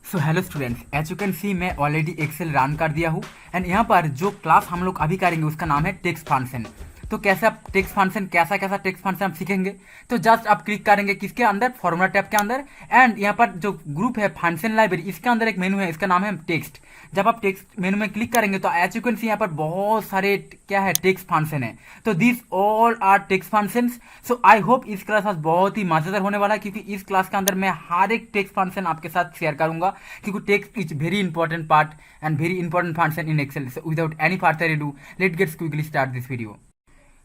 So hello students, as you can see मैं already Excel run कर दिया हूँ। एंड यहाँ पर जो क्लास हम लोग अभी करेंगे उसका नाम है टेक्स्ट फंक्शन। तो कैसे आप टेक्स्ट फंक्शन कैसा कैसा टेक्स्ट फंक्शन आप सीखेंगे। तो जस्ट आप क्लिक करेंगे किसके अंदर, फॉर्मूला टैब के अंदर। एंड यहाँ पर जो ग्रुप है फंक्शन लाइब्रेरी, इसके अंदर एक मेनू है, इसका नाम है टेक्स्ट। जब आप टेक्स्ट मेनू में क्लिक करेंगे तो एज यू कैन सी यहाँ पर बहुत सारे क्या है टेक्स्ट फंक्शन है। तो this all are text functions. So I hope इस क्लास आज बहुत ही मजेदार होने वाला है, क्योंकि इस क्लास के अंदर मैं हर एक टेक्स्ट फंक्शन आपके साथ शेयर करूंगा, क्योंकि text is very important part and very important function in Excel. So without any further ado let gets quickly start this video.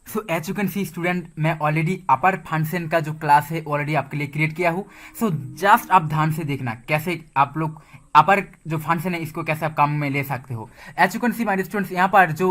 So as you can see student, मैं already upper function का जो class है already आपके लिए create किया हूँ। So just आप ध्यान से देखना कैसे आप लोग अपर जो फंक्शन है इसको कैसे आप काम में ले सकते हो। As you can see my students, यहाँ पर जो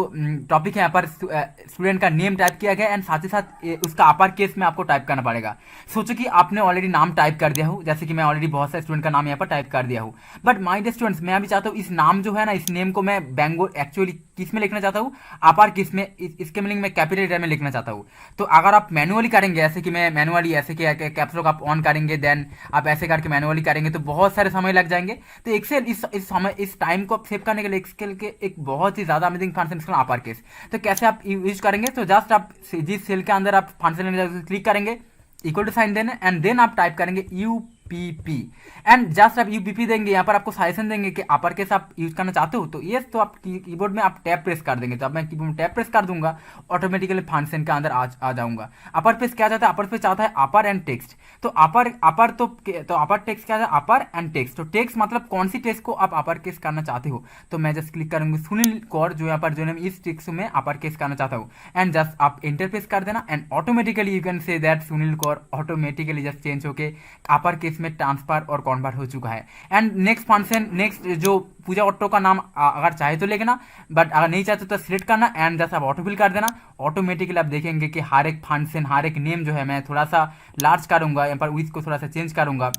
टॉपिक है यहाँ पर स्टूडेंट का नेम टाइप किया गया एंड साथ ही साथ उसका अपर केस में आपको टाइप करना पड़ेगा। सोचो कि आपने ऑलरेडी नाम टाइप कर दिया हो, जैसे कि मैं ऑलरेडी बहुत सारे स्टूडेंट का नाम यहाँ पर टाइप कर दिया हूँ। बट माय डियर स्टूडेंट्स, मैं अभी चाहता हूँ इस नाम जो है ना, इस नेम को मैं बेंगोल एक्चुअली किस में लिखना चाहता हूँ, अपर किस में, इसके मीनिंग में कैपिटल लेटर में लिखना चाहता हूँ। तो अगर आप मैनुअली करेंगे, ऐसे कि मैं मैनुअली ऐसे कि कैप्स लॉक आप ऑन करेंगे, देन आप ऐसे करके मैनुअली करेंगे तो बहुत सारे समय लग जाएंगे। तो एक्सेल इस समय इस टाइम को सेव करने के लिए एक्सेल के एक बहुत ही ज्यादा अमेजिंग फंक्शन इसका अपर केस। तो कैसे आप यूज करेंगे, तो जस्ट आप जिस सेल के अंदर आप फंक्शन क्लिक करेंगे, इक्वल टू साइन देना एंड देन आप टाइप करेंगे यूपीपी एंड जस्ट आप यूपीपी देंगे। यहाँ पर आपको सजेशन देंगे कि अपर केस आप यूज करना चाहते हो, तो यस, तो आप कीबोर्ड में आप टैब प्रेस कर देंगे। तो अब मैं कीबोर्ड में टैब प्रेस कर दूंगा, ऑटोमेटिकली फंक्शन के अंदर आ जाऊंगा। अपर पेज क्या चाहता है, अपर पेज चाहता है अपर एंड टेक्स्ट। तो अपर तो अपर टेक्स्ट क्या है, अपर एंड टेक्स्ट। तो टेक्स्ट मतलब कौन सी टेक्स्ट को आप अपर केस करना चाहते हो। तो मैं जस्ट क्लिक करूंगी सुनील कौर, जो यहाँ पर जो इस टेक्स्ट में अपर केस करना चाहता हूँ, एंड जस्ट आप इंटर प्रेस कर देना and automatically you can say that Sunil Kaur automatically just change होके अपर केस में ट्रांसफर और कन्वर्ट हो चुका है। एंड नेक्स्ट फंक्शन, नेक्स्ट जो पूजा ऑटो का नाम अगर चाहे तो लिखना, बट अगर नहीं चाहते तो सिलेक्ट करना एंड जस्ट आप ऑटोफिल कर देना। ऑटोमेटिकली आप देखेंगे कि हर एक फंक्शन, हर एक नेम जो है, मैं थोड़ा सा लार्ज करूंगा, यहाँ पर विड्थ को थोड़ा सा चेंज करूंगा,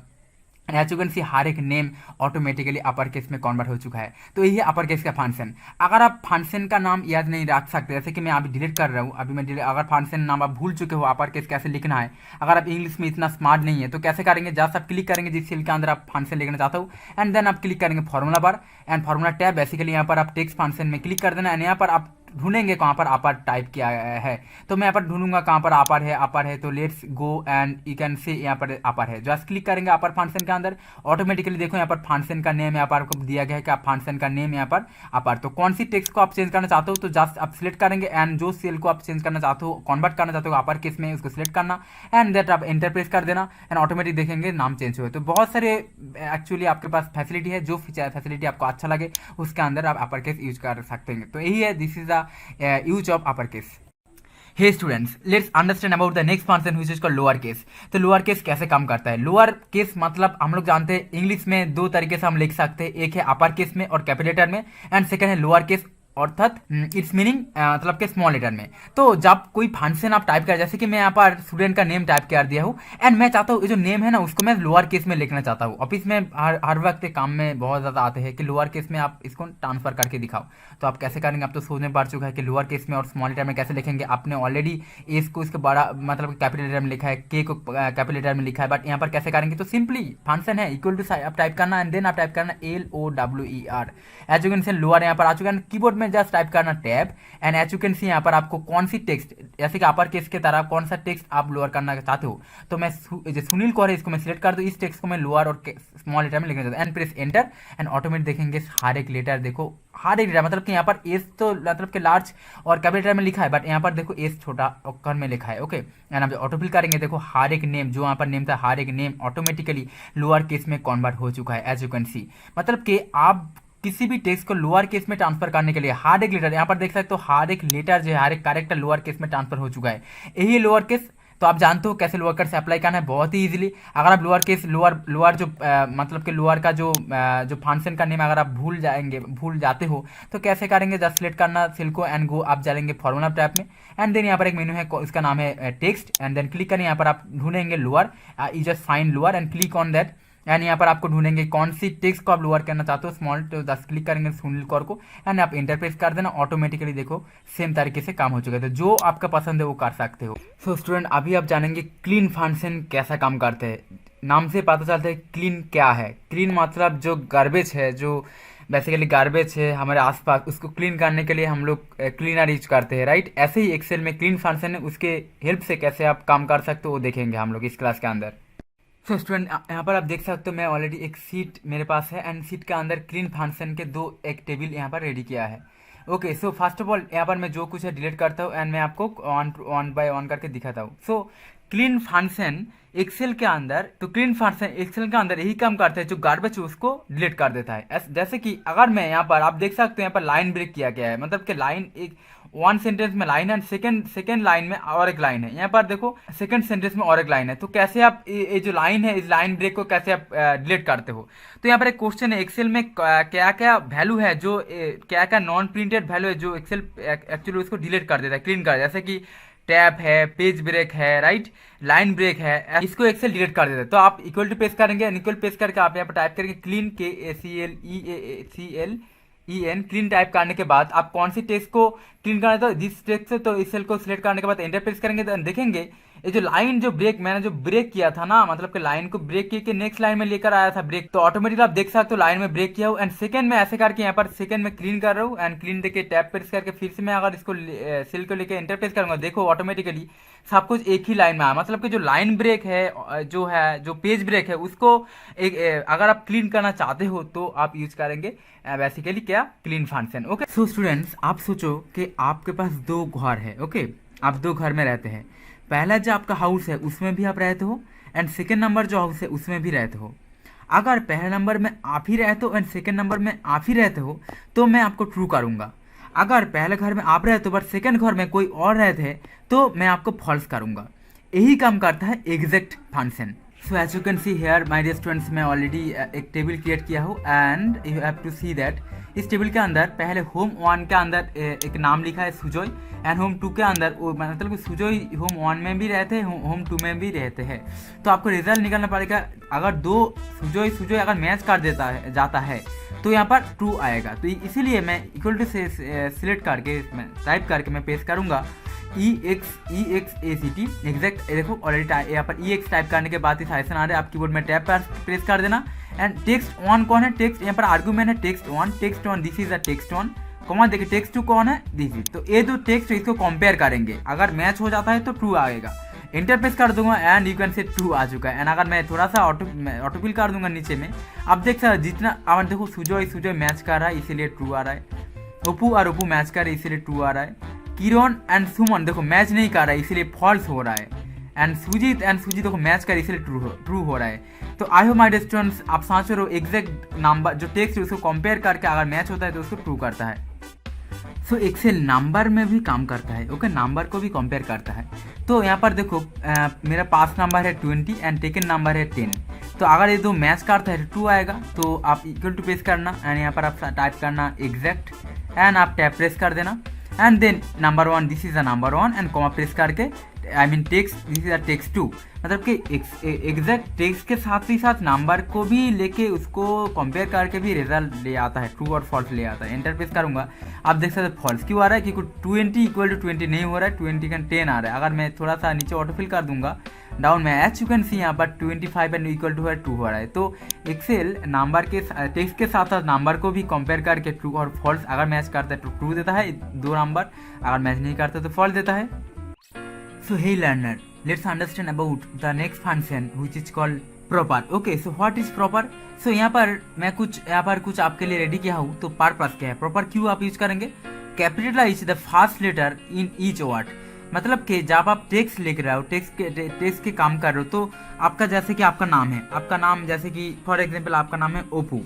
एज यू कैन सी हर एक नेम ऑटोमेटिकली अपर केस में कन्वर्ट हो चुका है। तो यही है अपर केस का फंक्शन। अगर आप फंक्शन का नाम याद नहीं रख सकते, जैसे कि मैं अभी डिलीट कर रहा हूँ, अभी मैं अगर फंक्शन नाम आप भूल चुके हो अपर केस कैसे लिखना है, अगर आप इंग्लिश में इतना स्मार्ट नहीं है, तो कैसे करेंगे, जस्ट आप क्लिक करेंगे जिस सेल के अंदर आप फंक्शन लिखना चाहते हो एंड देन आप क्लिक करेंगे formula bar and formula tab. Basically यहाँ पर आप टेक्स्ट फंक्शन में क्लिक कर देना एंड यहाँ पर आप ढूंढेंगे कहाँ पर अपर टाइप किया है। तो मैं यहाँ पर ढूंढूंगा कहाँ पर अपर है, तो let's go and you can से यहाँ पर अपर है। जस्ट क्लिक करेंगे अपर फंक्शन के अंदर, ऑटोमेटिकली देखो यहाँ पर फंक्शन का नेम यहाँ पर आपको दिया गया है कि आप फंक्शन का नेम यहाँ पर अपर। तो कौन सी टेक्स्ट को आप चेंज करना चाहते हो, तो जस्ट आप सिलेक्ट करेंगे एंड जो सेल को आप चेंज करना चाहते हो, कन्वर्ट करना चाहते हो अपर केस में, उसको सिलेक्ट करना एंड दैट आप एंटर प्रेस कर देना एंड ऑटोमेटिक देखेंगे नाम चेंज हुए। तो बहुत सारे एक्चुअली आपके पास फैसिलिटी है, जो फैसिलिटी आपको अच्छा लगे उसके अंदर आप अपर केस यूज कर सकते हैं। तो यही है, this is the use of uppercase. Hey students, let's understand about the next function which is called lower case. तो लोअर केस कैसे काम करता है। लोअर केस मतलब हम लोग जानते हैं इंग्लिश में दो तरीके से हम लिख सकते हैं, एक है अपर केस में और कैपिटल लेटर में, एंड सेकंड है लोअर केस अर्थात इट्स मीनिंग मतलब के स्मॉल लेटर में। तो जब कोई फंक्शन आप टाइप कर, जैसे कि मैं यहाँ पर स्टूडेंट का नेम टाइप कर दिया हूँ एंड मैं चाहता हूँ ये जो नेम है ना उसको मैं लोअर केस में लिखना चाहता हूँ। ऑफिस में हर वक्त काम में बहुत ज़्यादा आते हैं कि लोअर केस में आप इसको ट्रांसफर करके दिखाओ। तो आप कैसे करेंगे, आप तो सोचने पड़ चुका है कि लोअर केस में और स्मॉल लेटर में कैसे लिखेंगे। आपने ऑलरेडी एस को इसके बड़ा मतलब कैपिटल लेटर में लिखा है, के को कैपिटल लेटर में लिखा है, बट यहाँ पर कैसे करेंगे, तो सिंपली फंक्शन है इक्वल टू आप टाइप करना एंड देन आप टाइप करना LOWER। As you can see lower यहाँ पर आ चुका है, कीबोर्ड में जस्ट टाइप करना tab and as you can see यहाँ पर आपको कौन सी टेक्स्ट, जैसे कि अपर केस के तरह कौन सा टेक्स्ट आप लोअर करना चाहते हो। तो मैं जो सुनील कौर है इसको मैं सिलेक्ट कर दूँ, इस टेक्स्ट को मैं लोअर और स्मॉल लेटर में लिखना चाहता हूँ and press enter and automatic देखेंगे हर एक लेटर, देखो हर एक लेटर मतलब कि यहाँ पर एस तो मतलब कि लार्ज और कैपिटल लेटर में लिखा है, बट यहाँ पर देखो एस छोटा अक्षर में लिखा है। ओके, एंड आप जो ऑटोफिल करेंगे देखो हर एक नेम, जो यहाँ पर नेम था हर एक नेम ऑटोमेटिकली लोअर केस में कन्वर्ट हो चुका है। एज यू कैन सी मतलब कि आप किसी भी टेक्स्ट को लोअर केस में ट्रांसफर करने के लिए हर एक लेटर यहाँ पर देख सकते हो, हर एक लेटर जो है हर एक कैरेक्टर लोअर केस में ट्रांसफर हो चुका है। यही लोअर केस, तो आप जानते हो कैसे लोअर केस अप्लाई करना है बहुत ही इजीली। अगर आप लोअर केस लोअर जो मतलब कि लोअर का जो फंक्शन का नेम अगर आप भूल जाते हो तो कैसे करेंगे, जस्ट सिलेक्ट करना सेल को एंड गो, आप जाएंगे फॉर्मूला टैब में एंड देन यहाँ पर एक मेनू है, इसका नाम है टेक्स्ट एंड देन क्लिक करें, यहाँ पर आप ढूंढेंगे lower, you just find lower and click on that and यहाँ पर आपको ढूंढेंगे कौन सी टेक्स्ट को आप लोअर करना चाहते हो, स्मॉल, तो जस्ट क्लिक करेंगे सुनील कौर को एंड आप इंटरप्रेस कर देना, ऑटोमेटिकली देखो सेम तरीके से काम हो चुका है। तो जो आपका पसंद है वो कर सकते हो। सो स्टूडेंट, अभी आप जानेंगे क्लीन फंक्शन कैसा काम करते हैं। नाम से पता चलता है क्लीन क्या है। क्लीन मतलब जो गार्बेज है, जो बेसिकली गार्बेज है हमारे आसपास, उसको क्लीन करने के लिए हम लोग क्लीनर यूज करते हैं, राइट। ऐसे ही एक्सेल में क्लीन फंक्शन है, उसके हेल्प से कैसे आप काम कर सकते हो वो देखेंगे हम लोग इस क्लास के अंदर। सो स्टूडेंट, यहाँ पर आप देख सकते हो मैं ऑलरेडी एक सीट मेरे पास है एंड सीट के अंदर क्लीन फंक्शन के दो एक टेबल यहाँ पर रेडी किया है। Okay, so first of all यहाँ पर मैं जो कुछ है डिलीट करता हूँ एंड मैं आपको वन बाय वन करके दिखाता हूँ। सो क्लीन फंक्शन एक्सेल के अंदर, तो क्लीन फंक्शन एक्सेल के अंदर यही काम करता है, जो गार्बेज है उसको डिलीट कर देता है। जैसे कि अगर मैं यहाँ पर आप देख सकते हो यहाँ पर लाइन ब्रेक किया गया है, मतलब कि लाइन एक वन सेंटेंस में लाइन है, सेकंड लाइन में और एक लाइन है। यहाँ पर देखो सेकंड सेंटेंस में और एक लाइन है, तो कैसे आप ये जो लाइन है इस लाइन ब्रेक को कैसे आप डिलीट करते हो। तो यहाँ पर एक क्वेश्चन है, एक्सेल में क्या क्या वैल्यू है, जो क्या क्या नॉन प्रिंटेड वैल्यू है जो एक्सेल एक्चुअली उसको डिलीट कर देता है, क्लीन कर, जैसे कि टैब है, पेज ब्रेक है, राइट, लाइन ब्रेक है, इसको एक्सेल डिलीट कर देता है। तो आप इक्वल टू पेस्ट करेंगे, इक्वल पेस्ट करके आप यहाँ पर टाइप करेंगे क्लीन KACLEN क्लीन टाइप करने के बाद आप कौन सी टेक्स्ट को क्लीन करना है, तो जिस टेक्स्ट से, तो इस सेल को सिलेक्ट करने के बाद एंटर प्रेस करेंगे तो देखेंगे ये जो लाइन जो ब्रेक मैंने जो ब्रेक किया था ना, मतलब कि लाइन को ब्रेक करके नेक्स्ट लाइन में लेकर आया था ब्रेक, तो ऑटोमेटिकली आप देख सकते हो लाइन में ब्रेक किया हूँ एंड सेकंड में ऐसे करके यहाँ पर सेकंड में क्लीन कर रहा हूँ एंड क्लीन देके टैप प्रेस करके फिर से मैं अगर इसको सेल को लेकर एंटर प्रेस करूंगा, देखो ऑटोमेटिकली सब कुछ एक ही लाइन में आया। मतलब कि जो लाइन ब्रेक है, जो पेज ब्रेक है, उसको एक अगर आप क्लीन करना चाहते हो तो आप यूज करेंगे बेसिकली क्या, clean function. Okay, so students आप सोचो कि आपके पास दो घर है। ओके, आप दो घर में रहते हैं, पहला जो आपका हाउस है उसमें भी आप रहते हो एंड सेकंड नंबर जो हाउस है उसमें भी रहते हो। अगर पहले नंबर में आप ही रहते हो एंड सेकंड नंबर में आप ही रहते हो तो मैं आपको ट्रू करूंगा। अगर पहले घर में आप रहते हो बट सेकंड घर में कोई और रहते हैं तो मैं आपको फॉल्स करूंगा। यही काम करता है exact function. So as you can see here my dear students, मैं ऑलरेडी एक टेबल क्रिएट किया हूँ and you have to see that इस टेबल के अंदर पहले होम 1 के अंदर एक नाम लिखा है सुजोय एंड होम 2 के अंदर मतलब कि सुजोय होम 1 में भी रहते हैं, होम 2 में भी रहते हैं। तो आपको रिजल्ट निकालना पड़ेगा। अगर दो सुजोय अगर मैच कर जाता है तो यहाँ पर ट्रू आएगा। तो इसीलिए मैं इक्वल टू से सिलेक्ट करके टाइप करके मैं पेस्ट करूँगा EXACT एग्जैक्ट। देखो ऑलरेडी यहाँ पर EX टाइप करने के बाद ही साइसन आ रहा है, आप कीबोर्ड में टैप पर प्रेस कर देना एंड टेक्स्ट 1 कौन है, टेक्स्ट यहाँ पर आर्गुमेंट है text 1 this is the text 1 comma, देखिए टेक्स्ट 2 कौन है, दिस इज। तो ये दो टेक्स्ट इसको कंपेयर करेंगे, अगर मैच हो जाता है तो ट्रू आएगा। एंटर प्रेस कर दूंगा and you can say true आ चुका है। एंड अगर मैं थोड़ा सा ऑटोफिल कर दूंगा नीचे में, आप देख सकते जितना अब देखो सुजोय मैच कर रहा है इसीलिए ट्रू आ रहा है, ओप्पू और ओप्पू मैच कर रहा है इसीलिए ट्रू आ रहा है, किरण एंड सुमन देखो मैच नहीं कर रहा है इसीलिए फॉल्स हो रहा है, एंड सुजीत देखो मैच कर इसलिए ट्रू हो रहा है। तो I hope my dear students आप समझ रहे हो एग्जैक्ट नंबर जो टेक्स्ट है उसको कंपेयर करके अगर मैच होता है तो उसको ट्रू करता है। सो एक्सेल नंबर में भी काम करता है। ओके, नंबर को भी कंपेयर करता है। तो यहाँ पर देखो मेरा पास नंबर है 20 एंड टेकन नंबर है 10। तो अगर ये दो मैच करता है तो ट्रू आएगा। तो आप इक्वल टू पेस करना एंड यहाँ पर आप टाइप करना एग्जैक्ट एंड आप टैप प्रेस कर देना and then number 1 this is the number 1 and comma press करके I mean text this is the text 2, मतलब कि एग्जैक्ट टेक्स्ट के साथ ही साथ नंबर को भी लेके उसको कंपेयर करके भी रिजल्ट ले आता है, ट्रू और फॉल्स ले आता है। एंटर प्रेस करूंगा, आप देख सकते फॉल्स क्यों आ रहा है, क्योंकि 20 इक्वल टू 20 नहीं हो रहा है, 20 का 10 आ रहा है। अगर मैं थोड़ा सा नीचे ऑटोफिल कर दूंगा डाउन में एच यू कैन सी यहाँ पर 25 एंड इक्वल टू 2 हो रहा है। तो एक्सेल नंबर के टेक्स्ट के साथ साथ नंबर को भी कंपेयर करके ट्रू और फॉल्स अगर मैच करता है तो ट्रू देता है दो नंबर, अगर मैच नहीं करता तो फॉल्स देता है। So hey learner, let's understand about the next function which is called proper. Okay, so what is proper? So यहाँ पर कुछ आपके लिए रेडी किया हूँ। तो पर्पस क्या है, प्रॉपर क्यों आप यूज करेंगे, capitalize the first letter in each word. मतलब कि जब आप टेक्स्ट लिख रहे हो, टेक्स्ट के काम कर रहे हो, तो आपका जैसे कि आपका नाम है, आपका नाम जैसे कि फॉर एग्जाम्पल आपका नाम है ओप्पू,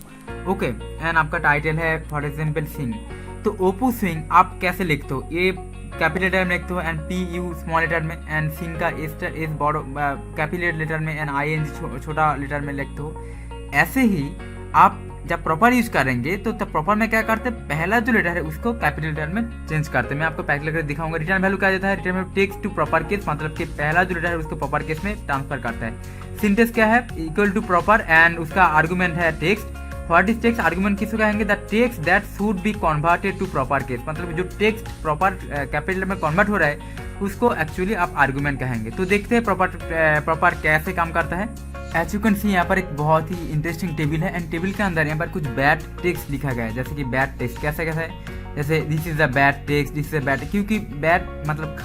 ओके, एंड आपका टाइटल है फॉर एग्जाम्पल सिंह। तो ओप्पू सिंह आप कैसे लिखते हो, ये कैपिटल लेटर में लिखते हो एंड PU स्मॉल लेटर में एंड सिंह का एस बड़ो कैपिटल लेटर में एंड ING छोटा लेटर में लिखते हो। ऐसे ही आप जब प्रॉपर यूज करेंगे तो तब प्रॉपर में क्या करते हैं, पहला जो लेटर है उसको कैपिटल लेटर में चेंज करते हैं। मैं आपको पैक लेकर दिखाऊंगा। रिटर्न वैल्यू क्या देता है, return value text to proper case, मतलब कि पहला जो लेटर है उसको प्रॉपर केस में ट्रांसफर करता है। सिंटेक्स क्या है, इक्वल टू प्रॉपर एंड उसका आर्गुमेंट है text. What is text, argument किसको कहेंगे, the text that should be converted to proper case, मतलब जो टेक्स्ट प्रॉपर कैपिटल में कन्वर्ट हो रहा है उसको एक्चुअली आप आर्गुमेंट कहेंगे। तो देखते हैं प्रॉपर कैसे काम करता है। एज यू कैन सी यहाँ पर एक बहुत ही इंटरेस्टिंग टेबल है एंड टेबल के अंदर यहाँ पर कुछ बैड टेक्स्ट लिखा गया है, जैसे कि बैड टेक्स्ट कैसा कैसा है, जैसे this is a bad text, this is a bad, क्योंकि बैड मतलब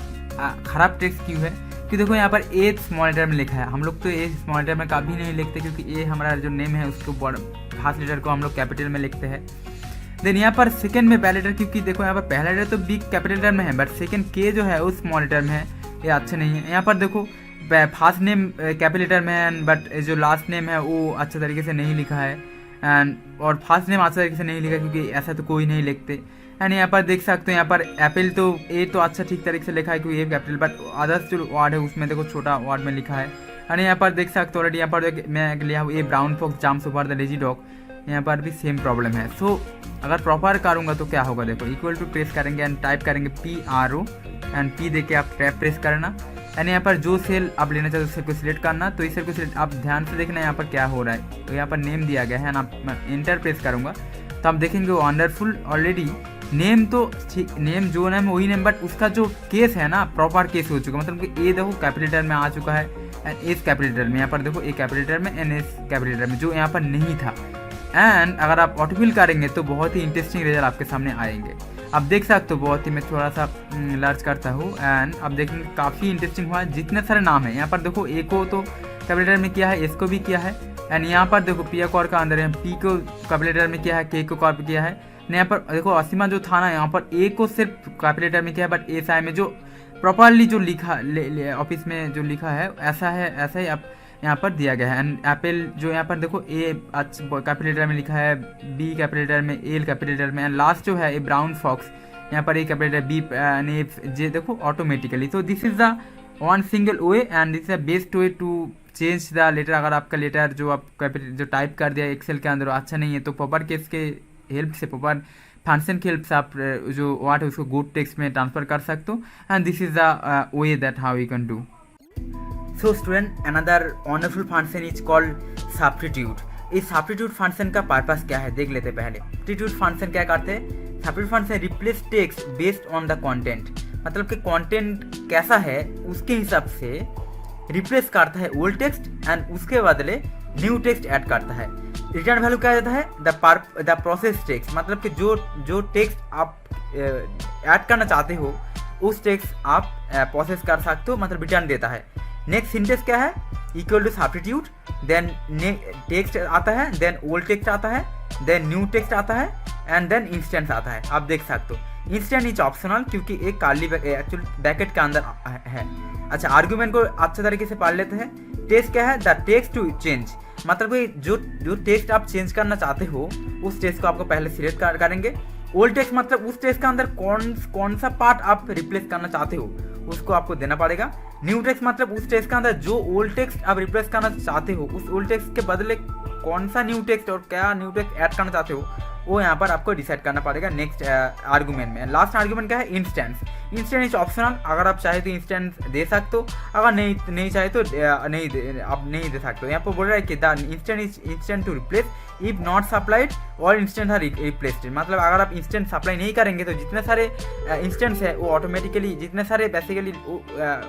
खराब टेक्स्ट क्यों है कि देखो यहाँ पर ए स्मॉल लेटर में लिखा है। हम लोग तो ए स्मॉल लेटर में कभी नहीं लिखते क्योंकि ए हमारा जो नेम है उसको खास लेटर को हम लोग कैपिटल में लिखते हैं। देन यहाँ पर सेकंड में पहला लेटर, क्योंकि देखो यहाँ पर पहला लेटर तो बिग कैपिटल लेटर में है बट सेकंड के जो है वो स्मॉल लेटर में है, ये अच्छे नहीं है। यहाँ पर देखो फर्स्ट नेम कैपिटल लेटर में है बट जो लास्ट नेम है वो अच्छे तरीके से नहीं लिखा है एंड और फर्स्ट नेम अच्छे तरीके से नहीं लिखा क्योंकि ऐसा तो कोई नहीं लिखते। एंड यहाँ पर देख सकते हो यहाँ पर एप्पल तो ए तो अच्छा ठीक तरीके से लिखा है क्योंकि ए कैपिटल, बट अदर्स जो वर्ड है उसमें देखो छोटा वर्ड में लिखा है। एंड यहाँ पर देख सकते हो ऑलरेडी यहाँ पर मैं लिया हूँ a brown fox jumps over the lazy dog, यहाँ पर भी सेम प्रॉब्लम है। सो अगर प्रॉपर करूँगा तो क्या होगा, देखो इक्वल टू प्रेस करेंगे एंड टाइप करेंगे PRO एंड पी दे के आप टैप प्रेस करना एंड यहाँ पर जो सेल आप लेना चाहते हो उस सेल को सिलेक्ट करना। तो इस सेल को सिलेक्ट आप ध्यान से देखना यहाँ पर क्या हो रहा है। तो यहाँ पर नेम दिया गया है ना, मैं इंटर प्रेस करूँगा तो आप देखेंगे वंडरफुल ऑलरेडी नेम तो ठीक, नेम जो नेम वही नेम बट उसका जो केस है ना प्रॉपर केस हो चुका, मतलब कि ए देखो कैपिटल लेटर में आ चुका है एंड एस कैपिटल लेटर में, यहाँ पर देखो ए कैपिटल लेटर में एंड एस कैपिटल लेटर में, जो यहाँ पर नहीं था। एंड अगर आप ऑटोफिल करेंगे तो बहुत ही इंटरेस्टिंग रिजल्ट आपके सामने आएंगे। आप देख सकते हो बहुत ही, मैं थोड़ा सा लार्ज करता हूँ एंड आप देखेंगे काफ़ी इंटरेस्टिंग हुआ है। जितने सारे नाम है यहाँ पर देखो ए को तो कैपिटल लेटर में किया है, एस को भी किया है एंड यहाँ पर देखो पी कॉर का अंदर है, पी को कैपिटल लेटर में किया है, के को कॉर किया है। यहाँ पर देखो असीमा जो था ना यहाँ पर ए को सिर्फ कैपिटल लेटर में किया है बट एस आई में जो प्रॉपरली जो लिखा ऑफिस में जो लिखा है ऐसा है, ऐसा ही आप यहाँ पर दिया गया है। एंड एप्पल जो यहाँ पर देखो ए कैपिटल लेटर में लिखा है, बी कैपिटल लेटर में, एल कैपिटल लेटर में एंड लास्ट जो है ए ब्राउन फॉक्स यहाँ पर A capital letter, B J देखो ऑटोमेटिकली। तो this is the one single way and this is the best way to change the letter. अगर आपका लेटर जो आप कैपिटल जो टाइप कर दिया एक्सेल के अंदर अच्छा नहीं है तो प्रॉपर केस के हेल्प से, प्रॉपर फंक्शन की हेल्प से आप जो वर्ड है उसको गुड टेक्स्ट में ट्रांसफर कर सकते हो and this is the way that how you can do. So student another wonderful function is called substitute. इस सब्स्टिट्यूट फंक्शन का पर्पस क्या है देख लेते पहले। सब्स्टिट्यूट फंक्शन क्या करते हैं, substitute function replace text based on the content, मतलब कि कंटेंट कैसा है उसके हिसाब से रिप्लेस करता है ओल्ड टेक्स्ट एंड उसके बदले न्यू टेक्स्ट ऐड करता है। रिटर्न वैल्यू क्या जाता है, द प्रोसेस टेक्स्ट, मतलब कि जो टेक्स्ट आप ऐड करना चाहते हो उस टेक्स्ट आप प्रोसेस कर सकते हो, मतलब रिटर्न देता है। नेक्स्ट सिंटेक्स क्या है, equal to substitute, then text आता है, देन ओल्ड टेक्स्ट आता है, देन न्यू टेक्स्ट आता है एंड देन इंस्टेंस आता है। आप देख सकते हो इंस्टेंट इज ऑप्शनल क्योंकि एक कार्ली एक्चुअल ब्रैकेट के अंदर है। अच्छा आर्गुमेंट को अच्छे तरीके से पढ़ लेते हैं। टेक्स्ट क्या है, द टेक्स्ट टू चेंज, मतलब कि जो टेक्स्ट आप चेंज करना चाहते हो उस टेक्स्ट को आपको पहले सिलेक्ट करेंगे। ओल्ड टेक्स्ट मतलब उस टेक्स्ट के अंदर कौन सा पार्ट आप रिप्लेस करना चाहते हो उसको आपको देना पड़ेगा। न्यू टेक्स्ट मतलब उस टेक्स्ट के अंदर जो ओल्ड टेक्स्ट आप रिप्लेस करना चाहते हो उस ओल्ड टेक्स्ट के बदले कौन सा न्यू टेक्स्ट और क्या न्यू टेक्स्ट ऐड करना चाहते हो वो यहाँ पर आपको डिसाइड करना पड़ेगा नेक्स्ट आर्गुमेंट में। लास्ट आर्गुमेंट क्या है, इंस्टेंस। इंस्टेंट इज ऑप्शनल, अगर आप चाहे तो इंस्टेंस दे सकते हो, अगर नहीं चाहे तो आप नहीं दे सकते हो। यहाँ पर बोल रहा है कि the instant is instant to replace if not supplied और इंस्टेंट है रिप्लेस्ड, मतलब अगर आप इंस्टेंट सप्लाई नहीं करेंगे तो जितने सारे इंस्टेंट्स है वो ऑटोमेटिकली, जितने सारे बेसिकली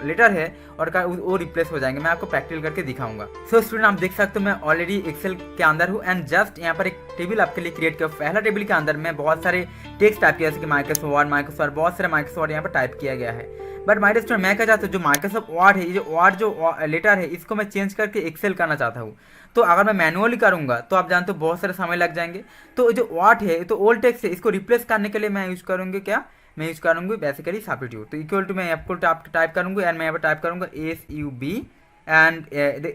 लेटर है और वो रिप्लेस हो जाएंगे। मैं आपको प्रैक्टिकल करके दिखाऊंगा। सो स्टूडेंट आप देख सकते हो मैं ऑलरेडी एक्सेल के अंदर हूँ एंड जस्ट यहाँ पर एक टेबल आपके लिए क्रिएट किया। पहला टेबल के अंदर मैं बहुत सारे टेक्स्ट टाइप किया, जैसे कि माइक्रोसॉफ्ट वर्ड बहुत सारे माइक्रोसॉफ्ट वर्ड यहाँ पर टाइप किया गया है। बट माय स्टूडेंट मैं क्या चाहता हूँ, जो माइक्रोसॉफ्ट वर्ड है, ये जो वर्ड जो लेटर है इसको मैं चेंज करके एक्सेल करना चाहता हूँ। तो अगर मैं मैनुअली करूँगा तो आप जानते हो बहुत सारे समय लग जाएंगे। तो जो वर्ड है तो ओल्ड टेक्स्ट है, इसको रिप्लेस करने के लिए मैं यूज़ करूँगी क्या, मैं यूज़ करूँगी बेसिकली सब्स्टिट्यूट। तो इक्वल टू मैं आपको टाइप करूँगी एंड मैं यहाँ पर टाइप करूँगा SUB एंड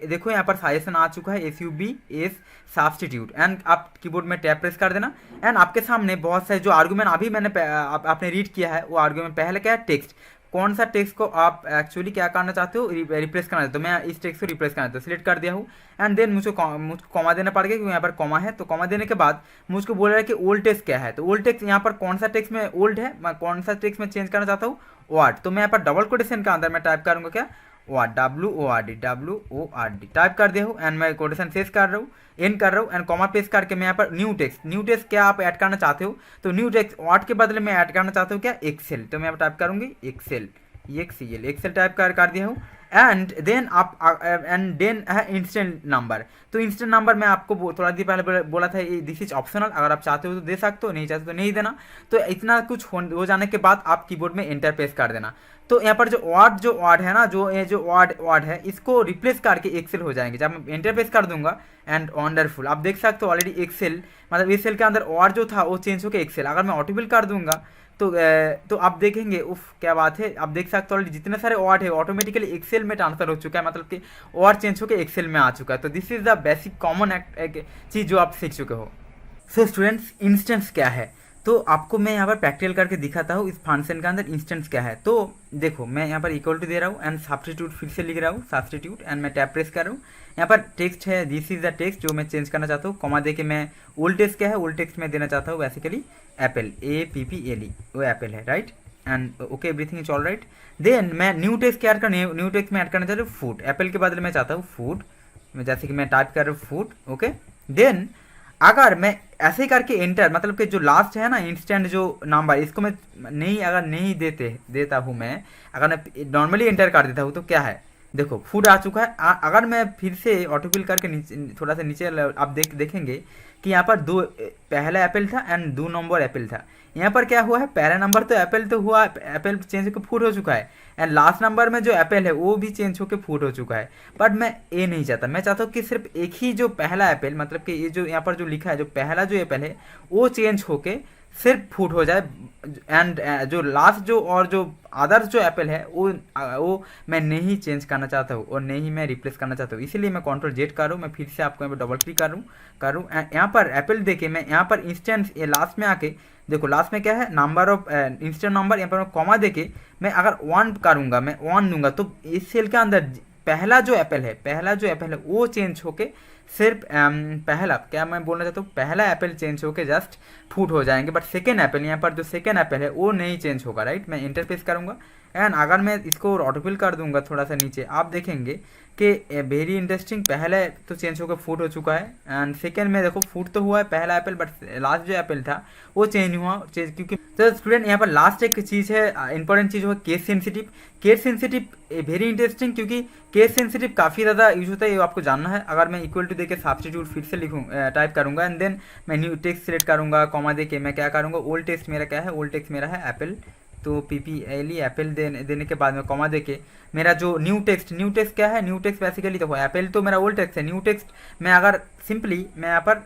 देखो यहाँ पर सजेशन आ चुका है SUB एस सब्स्टिट्यूट एंड आप कीबोर्ड में टैप प्रेस कर देना एंड आपके सामने बहुत सारे जो आर्गुमेंट अभी मैंने आपने रीड किया है वो आर्गुमेंट पहले क्या है, टेक्स्ट। कौन सा टेक्स्ट को आप एक्चुअली क्या करना चाहते हो, रिप्लेस करना चाहते हो। मैं इस टेक्स्ट को रिप्लेस करना चाहता हूँ, सिलेक्ट कर दिया हूँ एंड देन मुझको कॉमा देना पड़ेगा क्योंकि यहाँ पर कॉमा है। तो कॉमा देने के बाद मुझको बोल रहा है कि ओल्ड टेक्स्ट क्या है। तो ओल्ड टेक्स्ट यहाँ पर कौन सा टेक्स्ट में ओल्ड है, मैं कौन सा टेक्स्ट में चेंज करना चाहता हूँ, वर्ड। तो मैं यहाँ पर डबल कोटेशन के अंदर मैं टाइप करूँगा क्या, वर्ड, WORD टाइप कर दिया हूँ एंड मैं कोटेशन शेष कर रहा हूँ, एंड कर रहा हूँ एंड कॉमा पेस्ट करके मैं यहाँ पर न्यू टेक्स्ट क्या आप ऐड करना चाहते हो। तो न्यू टेक्स्ट वर्ड के बदले मैं ऐड करना चाहता हूँ क्या, एक्सेल। तो मैं यहाँ पर टाइप करूँगी एक्सेल टाइप कर दिया हूँ एंड देन आप एंड देन है इंस्टेंट नंबर। तो इंस्टेंट नंबर मैं आपको थोड़ा देर पहले बोला था दिस इज ऑप्शनल, अगर आप चाहते हो तो दे सकते हो, नहीं चाहते तो नहीं देना। तो इतना कुछ हो जाने के बाद आप कीबोर्ड में एंटर प्रेस कर देना। तो यहाँ पर जो वर्ड है ना, जो ये जो वर्ड है, इसको रिप्लेस करके एक्सेल हो जाएंगे। जब मैं एंटर प्रेस कर दूंगा एंड वंडरफुल, आप देख सकते हो ऑलरेडी एक्सेल, मतलब इस सेल के अंदर वर्ड जो था वो चेंज होकर एक्सेल। अगर मैं ऑटोफिल कर दूंगा तो आप देखेंगे, उफ क्या बात है, आप देख सकते हो ऑलरेडी जितने सारे वर्ड है ऑटोमेटिकली एक्सेल में ट्रांसफर हो चुका है, मतलब कि वर्ड चेंज होकर एक्सेल में आ चुका है। तो this is the basic common चीज़ जो आप सीख चुके हो। सो स्टूडेंट्स, इंस्टेंस क्या है, तो आपको मैं यहाँ पर प्रैक्टिकल करके दिखाता हूँ इस फंक्शन के अंदर इंस्टेंस क्या है। तो देखो मैं यहाँ पर इक्वल टू दे रहा हूँ एंड सब्स्टिट्यूट फिर से लिख रहा हूँ, सब्स्टिट्यूट एंड मैं टैब प्रेस कर रहा हूँ। यहाँ पर टेक्स्ट है, दिस इज द टेक्स्ट जो मैं चेंज करना चाहता हूँ। कॉमा दे के मैं ओल्ड टेक्स्ट क्या है, ओल्ड टेक्स्ट में देना चाहता हूँ बेसिकली एप्पल, APPLE, वो एप्पल है, right. And okay everything is all right. Then मैं न्यू टेक्स्ट क्या न्यू टेक्स्ट में ऐड करना चाहता हूँ फूड, एप्पल के बदले मैं चाहता हूँ फूड, जैसे कि मैं टाइप कर रहा हूँ फूड, ओके। देन अगर मैं ऐसे ही करके एंटर, मतलब कि जो लास्ट है ना इंस्टेंट जो नंबर, इसको मैं अगर नहीं देता हूँ मैं, अगर मैं नॉर्मली एंटर कर देता हूँ तो क्या है, देखो फूड आ चुका है। अगर मैं फिर से ऑटोफिल करके थोड़ा सा नीचे आप देखेंगे कि यहाँ पर पहला एप्पल था एंड 2 नंबर एप्पल था। यहाँ पर क्या हुआ है, पहला नंबर तो एप्पल तो हुआ, एप्पल चेंज होकर फूड हो चुका है, एंड लास्ट नंबर में जो एप्पल है वो भी चेंज होकर फूड हो चुका है। बट मैं ये नहीं चाहता, मैं चाहता हूँ कि सिर्फ एक ही जो पहला एप्पल, मतलब कि ये जो यहाँ पर जो लिखा है जो पहला जो एप्पल है वो चेंज होके सिर्फ फूड हो जाए, एंड जो लास्ट जो और जो अदर जो एप्पल है वो मैं नहीं चेंज करना चाहता हूँ और नहीं मैं रिप्लेस करना चाहता हूँ। इसीलिए मैं Ctrl Z कर रहा हूँ। मैं फिर से आपको यहाँ पर डबल क्लिक करूँ यहाँ पर एप्पल देके मैं यहाँ पर इंस्टेंट ये लास्ट में आके देखो लास्ट में क्या है, नंबर ऑफ इंस्टेंट नंबर, यहाँ पर मैं कॉमा देके मैं अगर 1 करूँगा, मैं 1 दूंगा, तो इस सेल के अंदर पहला जो एप्पल है वो चेंज होके सिर्फ पहला, क्या मैं बोलना चाहता हूँ, पहला एप्पल चेंज होके जस्ट फूड हो जाएंगे। बट सेकेंड एप्पल, यहाँ पर जो सेकेंड एप्पल है वो नहीं चेंज होगा, राइट। मैं इंटर प्रेस करूँगा एंड अगर मैं इसको ऑटोफिल कर दूंगा थोड़ा सा नीचे, आप देखेंगे कि वेरी इंटरेस्टिंग, पहले तो चेंज होकर फूड हो चुका है एंड सेकेंड में देखो फूड तो हुआ है पहला एप्पल, बट लास्ट जो एप्पल था वो चेंज हुआ क्योंकि। तो स्टूडेंट यहाँ पर लास्ट एक चीज़ है, इंपॉर्टेंट चीज़ हुआ case sensitive. Case sensitive very interesting, क्योंकि केस सेंसिटिव काफ़ी ज़्यादा यूज होता है, ये आपको जानना है। अगर मैं इक्वल टू देके सब्स्टिट्यूट फिर से टाइप करूँगा एंड देन मैं न्यू टेक्स्ट सेलेक्ट करूँगा, कॉमा देके मैं क्या करूँगा, ओल्ड टेक्स्ट मेरा क्या है, ओल्ड टेक्स्ट मेरा है एप्पल, तो PPLE एप्पल देने के बाद में कॉमा देके मेरा जो न्यू टेक्स्ट क्या है, न्यू टेक्स्ट बेसिकली देखो एप्पल तो मेरा ओल्ड टेक्स्ट है, न्यू टेक्स्ट मैं अगर सिंपली मैं यहाँ पर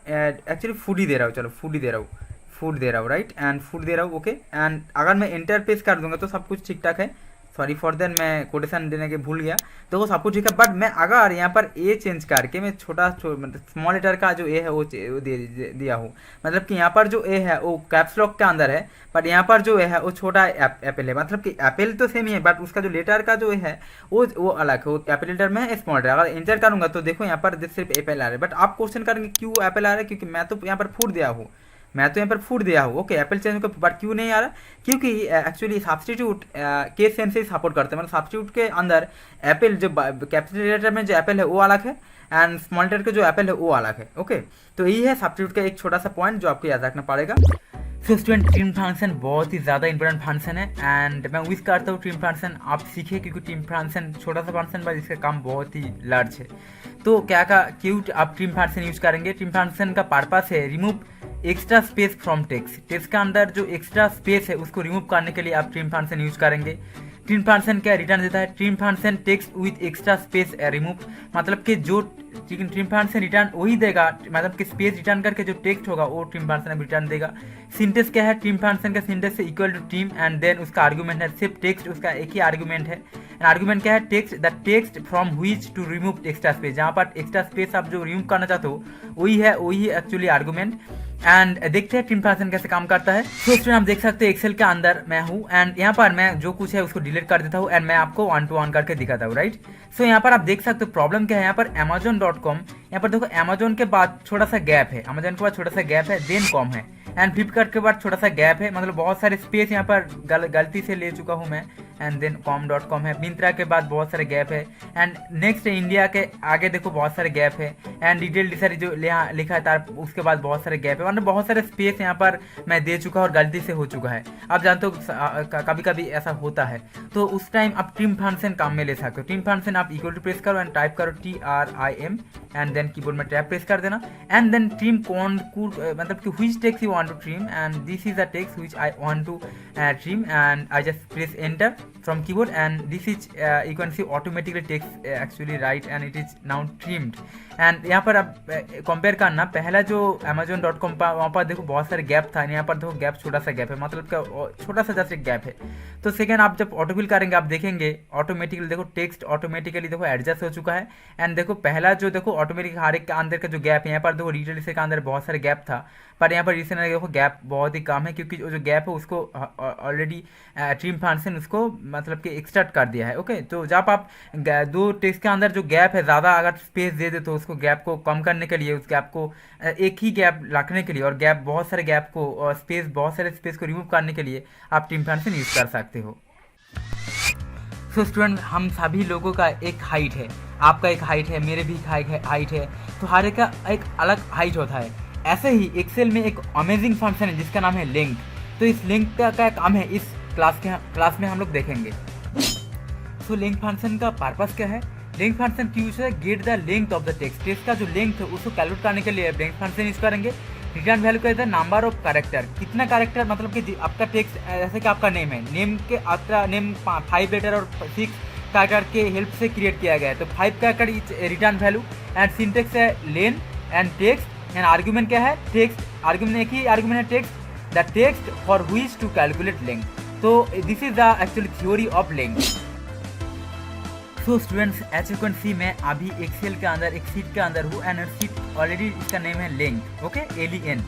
एक्चुअली फूड ही दे रहा हूँ, चलो फूड दे रहा हूँ राइट, एंड फूड दे रहा हूँ, ओके। एंड अगर मैं एंटर प्रेस कर दूंगा तो सब कुछ ठीक ठाक है। सॉरी फॉर देन, मैं कोटेशन देने के भूल गया, तो वो सब कुछ ठीक है। बट मैं अगर यहाँ पर ए चेंज करके मैं मतलब स्मॉल लेटर का जो ए है वो दिया हूँ, मतलब कि यहाँ पर जो ए है वो कैप्स लॉक के अंदर है, बट यहाँ पर जो ए है वो छोटा एप्पल है, मतलब कि एप्पल तो सेम ही है बट उसका जो लेटर का जो है वो अलग है, वो कैपिटल लेटर में है, स्मॉल लेटर। अगर एंटर करूँगा तो देखो यहाँ पर सिर्फ एप्पल आ रहा है, बट आप क्वेश्चन करेंगे क्यों एप्पल आ रहा है, क्योंकि मैं तो यहाँ पर फूड दिया हूँ, ओके। एप्पल चेंज होकर बट क्यों नहीं आ रहा, क्योंकि एक्चुअली सब्स्टिट्यूट केस सेंस से सपोर्ट करते हैं, मतलब सब्स्टिट्यूट के अंदर एप्पल जो कैपिटल लेटर में जो एप्पल है वो अलग है एंड स्मॉल लेटर के जो एप्पल है वो अलग है, ओके। तो यही है सब्स्टिट्यूट का एक छोटा सा पॉइंट जो आपको याद रखना पड़ेगा। सो स्टूडेंट, ट्रिम फंक्शन बहुत ही ज़्यादा इंपॉर्टेंट फंक्शन है एंड मैं विश करता हूँ ट्रिम फंक्शन आप सीखें, क्योंकि ट्रिम फंक्शन छोटा सा फंक्शन बट इसका काम बहुत ही लार्ज है। तो क्या क्यों आप ट्रिम फंक्शन यूज करेंगे, ट्रिम फंक्शन का पर्पस है remove extra space from text के अंदर जो एक्स्ट्रा स्पेस है उसको रिमूव करने के लिए आप ट्रिम फंक्शन यूज करेंगे। ट्रिम फंक्शन क्या रिटर्न देता है, trim function text with extra space remove, मतलब कि जो ट्रिम फंक्शन रिटर्न वही देगा, मतलब कि स्पेस रिटर्न करके जो टेक्स्ट होगा वो ट्रिम फंक्शन रिटर्न देगा। सिंटेक्स क्या है, ट्रिम फंक्शन का सिंटेक्स है equal to trim and then उसका आर्गुमेंट है सिर्फ टेक्स्ट, उसका एक ही आर्गुमेंट है। आर्गुमेंट क्या है, text the text from which to remove extra space, जहाँ पर एक्स्ट्रा स्पेस आप जो रिमूव करना चाहते हो वही एक्चुअली आर्गुमेंट। एंड देखते हैं ट्रिम फंक्शन कैसे काम करता है। तो स्टूडेंट आप देख सकते हैं एक्सेल के अंदर मैं हूँ एंड यहाँ पर मैं जो कुछ है उसको डिलीट कर देता हूँ एंड मैं आपको 1 to 1 करके दिखाता हूँ, राइट। सो यहाँ पर आप देख सकते हो प्रॉब्लम क्या है, यहाँ पर Amazon.com यहाँ पर देखो अमेजोन के बाद छोटा सा गैप है, अमेजोन के बाद छोटा सा गैप है, देन कॉम है, एंड फ्लिपकार्ट के बाद छोटा सा गैप है, मतलब बहुत सारे स्पेस यहाँ पर गलती से ले चुका हूँ मैं, एंड देन com.com है, मिंत्रा के बाद बहुत सारे गैप है, एंड नेक्स्ट इंडिया के आगे देखो बहुत सारे गैप है, एंड डिटेल डिसारी जो यहाँ लिखा है तार उसके बाद बहुत सारे गैप है, मतलब बहुत सारे स्पेस यहाँ पर मैं दे चुका और गलती से हो चुका है। आप जानते हो कभी कभी ऐसा होता है, तो उस टाइम आप ट्रिम फंक्शन काम में ले सकते हो। ट्रिम फंक्शन आप इक्वल टू प्रेस करो एंड टाइप करो TRIM एंड देन कीबोर्ड में टैब प्रेस कर देना, एंड देन ट्रिम मतलब कि which text you want to trim, and this is the text which I want to trim, and I just press enter from keyboard, and this is you can see automatically text actually right and it is now trimmed। And यहाँ पर आप compare करना, पहला जो amazon.com पर वहाँ पर देखो बहुत सारे गैप था, यहाँ पर देखो गैप छोटा सा गैप है, मतलब क्या छोटा सा जस्ट एक गैप है। तो सेकेंड आप जब ऑटोफिल करेंगे आप देखेंगे ऑटोमेटिकली देखो टेक्स्ट ऑटोमेटिकली देखो एडजस्ट हो चुका है, एंड देखो पहला जो देखो ऑटोमेटिक हर एक के अंदर का जो गैप है, यहाँ पर देखो डिटेल से के अंदर बहुत सारे गैप था, पर यहाँ पर रिसेंट देखो गैप बहुत ही कम है, क्योंकि जो गैप है उसको ऑलरेडी ट्रिम फंक्शन उसको मतलब कि एक्सट्रैक्ट कर दिया है। ओके, तो जब आप दो टेक्स्ट के अंदर जो गैप है ज़्यादा अगर स्पेस दे दे तो उसको गैप को कम करने के लिए, उस गैप को एक ही गैप रखने के लिए और गैप बहुत सारे गैप को और स्पेस बहुत सारे स्पेस को रिमूव करने के लिए आप ट्रिम फंक्शन यूज़ कर सकते हो। सो स्टूडेंट, हम सभी लोगों का एक हाइट है, आपका एक हाइट है, मेरे भी हाइट है, तो हर एक का एक अलग हाइट होता है। ऐसे ही एक्सेल में एक अमेजिंग फंक्शन है जिसका नाम है लिंक। तो इस लिंक का काम है इस क्लास में हम लोग देखेंगे। सो लिंक फंक्शन का पर्पस क्या है? लिंक फंक्शन की यूज है get the length of the text. Text का जो लेंथ है उसको कैलकुलेट करने के लिए लिंक फंक्शन यूज करेंगे। रिटर्न वैल्यू कहते हैं नंबर ऑफ कैरेक्टर, कितना कैरेक्टर, मतलब कि आपका टेक्स्ट जैसे कि आपका नेम है, नेम के आपका नेम 5 लेटर और 6 कैरेक्टर के हेल्प से क्रिएट किया गया है, तो 5 character is return value, and syntax है LEN and text, and argument क्या है? टेक्स्ट। आर्गुमेंट एक ही आर्गुमेंट है text, the text for which to calculate length. तो this is the actually theory of length. So students, as you can see मैं अभी Excel के अंदर एक सीट के अंदर हूँ, एंड सीट ऑलरेडी इसका नेम है लेंथ। Okay, LEN।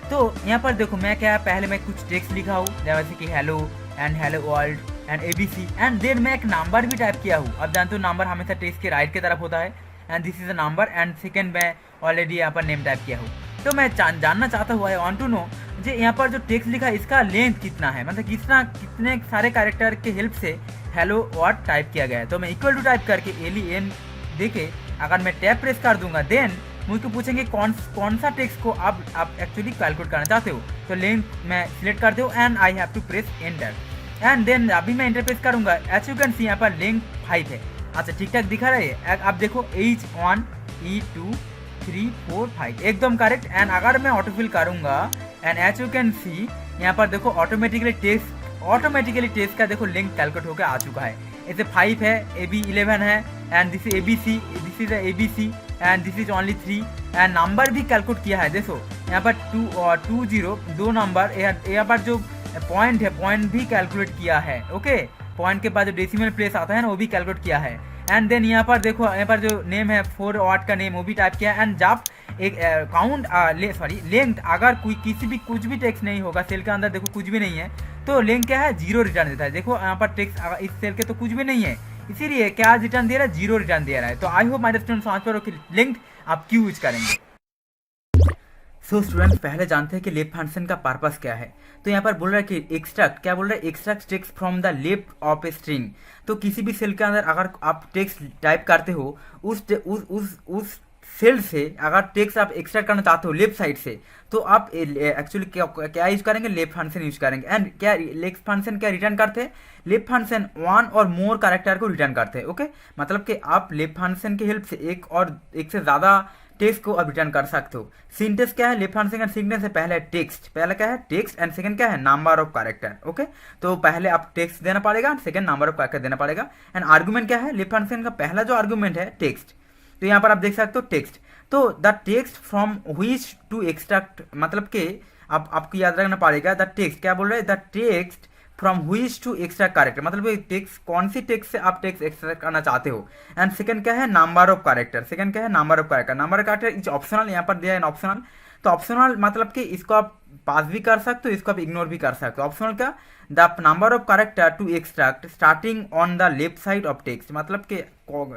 तो यहाँ पर देखो मैं क्या, पहले मैं कुछ टेक्स्ट लिखा हूँ जैसे कि hello and hello world and ABC, and then मैं एक नंबर भी टाइप किया हूँ। अब जानते हो नंबर हमेशा टेक्स्ट के राइट की तरफ होता है, and this is a number, and second मैं ऑलरेडी यहाँ पर नेम टाइप किया हूँ। तो मैं जानना चाहता हूँ, आई वांट टू नो जो यहाँ पर जो टेक्स्ट लिखा है इसका लेंथ कितना है, मतलब कितने सारे कैरेक्टर के हेल्प से हेलो वर्ड टाइप किया गया है। तो मैं इक्वल टू टाइप करके LEN देके अगर मैं टैब प्रेस कर दूंगा, देन मुझको पूछेंगे कौन सा टेक्स्ट को आप एक्चुअली कैलकुलेट करना चाहते हो। तो लेंथ मैं सिलेक्ट करते हो and I have to press enter, and then अभी मैं एंटर प्रेस करूंगा। एज यू कैन सी यहाँ पर लेंथ 5 है। अच्छा, ठीक ठाक दिखा रहा है? आप देखो E1 E2 3 4 5 एकदम करेक्ट। एंड अगर मैं ऑटोफिल करूंगा, and as you can see यहाँ पर देखो ऑटोमेटिकली टेक्स्ट का देखो लिंक कैलकुलेट होकर आ चुका है। ऐसे 5 है, AB 11 है, and this is ABC, this is ABC, and this is only 3, and number भी कैलकुलेट किया है। देखो यहाँ पर 2 और 20 दो नंबर, यहाँ पर जो पॉइंट है पॉइंट भी कैलकुलेट किया है। ओके, पॉइंट के बाद जो डेसिमल प्लेस आता है ना वो भी कैलकुलेट किया है। एंड देन यहाँ पर देखो यहाँ पर जो नेम है 4 वाट का नेम वो भी टाइप किया है। एंड जब एक लेंथ अगर कुछ भी टेक्स्ट नहीं होगा सेल के अंदर, देखो कुछ भी नहीं है, तो लेंथ क्या है? 0 रिटर्न देता है। देखो यहाँ पर टेक्स्ट इस सेल के तो कुछ भी नहीं है, इसीलिए क्या रिटर्न दे रहा है? 0 रिटर्न दे रहा है। तो आई होप माय स्टूडेंट्स समझ पा रहे हो कि लेंथ आप क्यों यूज करेंगे। सो स्टूडेंट्स, पहले जानते हैं कि लेफ्ट फंक्शन का पर्पस क्या है। तो यहाँ पर बोल रहा है कि एक्सट्रैक्ट, क्या बोल रहा है? Extract text from the left of a string. तो किसी भी सेल के अंदर अगर आप टेक्स्ट टाइप करते हो, उस सेल से अगर टेक्स्ट आप एक्सट्रैक्ट करना चाहते हो लेफ्ट साइड से, तो आप एक्चुअली क्या यूज करेंगे? लेफ्ट फंक्शन यूज करेंगे। एंड क्या लेफ्ट फंक्शन क्या रिटर्न करते हैं? लेफ्ट फंक्शन 1 और मोर कैरेक्टर को रिटर्न करते हैं। ओके, मतलब कि आप लेफ्ट फंक्शन की हेल्प से एक से ज़्यादा टेक्स्ट को अब रिटर्न कर सकते हो। सिंटेक्स क्या है? लेफ्ट फंक्शन का सिंटेक्स है पहले टेक्स्ट, पहला क्या है? टेक्स्ट, एंड सेकंड क्या है? Number of character. ओके, तो पहले आप टेक्स्ट देना पड़ेगा, सेकंड नंबर ऑफ कैरेक्टर देना पड़ेगा। एंड आर्गुमेंट क्या है? लेफ्ट फंक्शन का पहला जो आर्गुमेंट है टेक्स्ट, तो यहाँ पर आप देख सकते हो टेक्स्ट। तो the text from which to extract, मतलब कि आपको याद रखना पड़ेगा द टेक्स्ट, क्या बोल रहे हैं? The text from which to extract character, मतलब टेक्स्ट कौन सी टेक्स्ट से आप टेक्स्ट एक्सट्रैक्ट करना चाहते हो। एंड सेकंड क्या है? नंबर ऑफ कैरेक्टर, सेकंड क्या है? Number of character. Number of character is optional, यहाँ पर दिया है ऑप्शनल। तो ऑप्शनल मतलब कि इसको आप पास भी कर सकते हो, इसको आप इग्नोर भी कर सकते हो। ऑप्शनल क्या, the number of character to extract starting on the left side of text, मतलब कि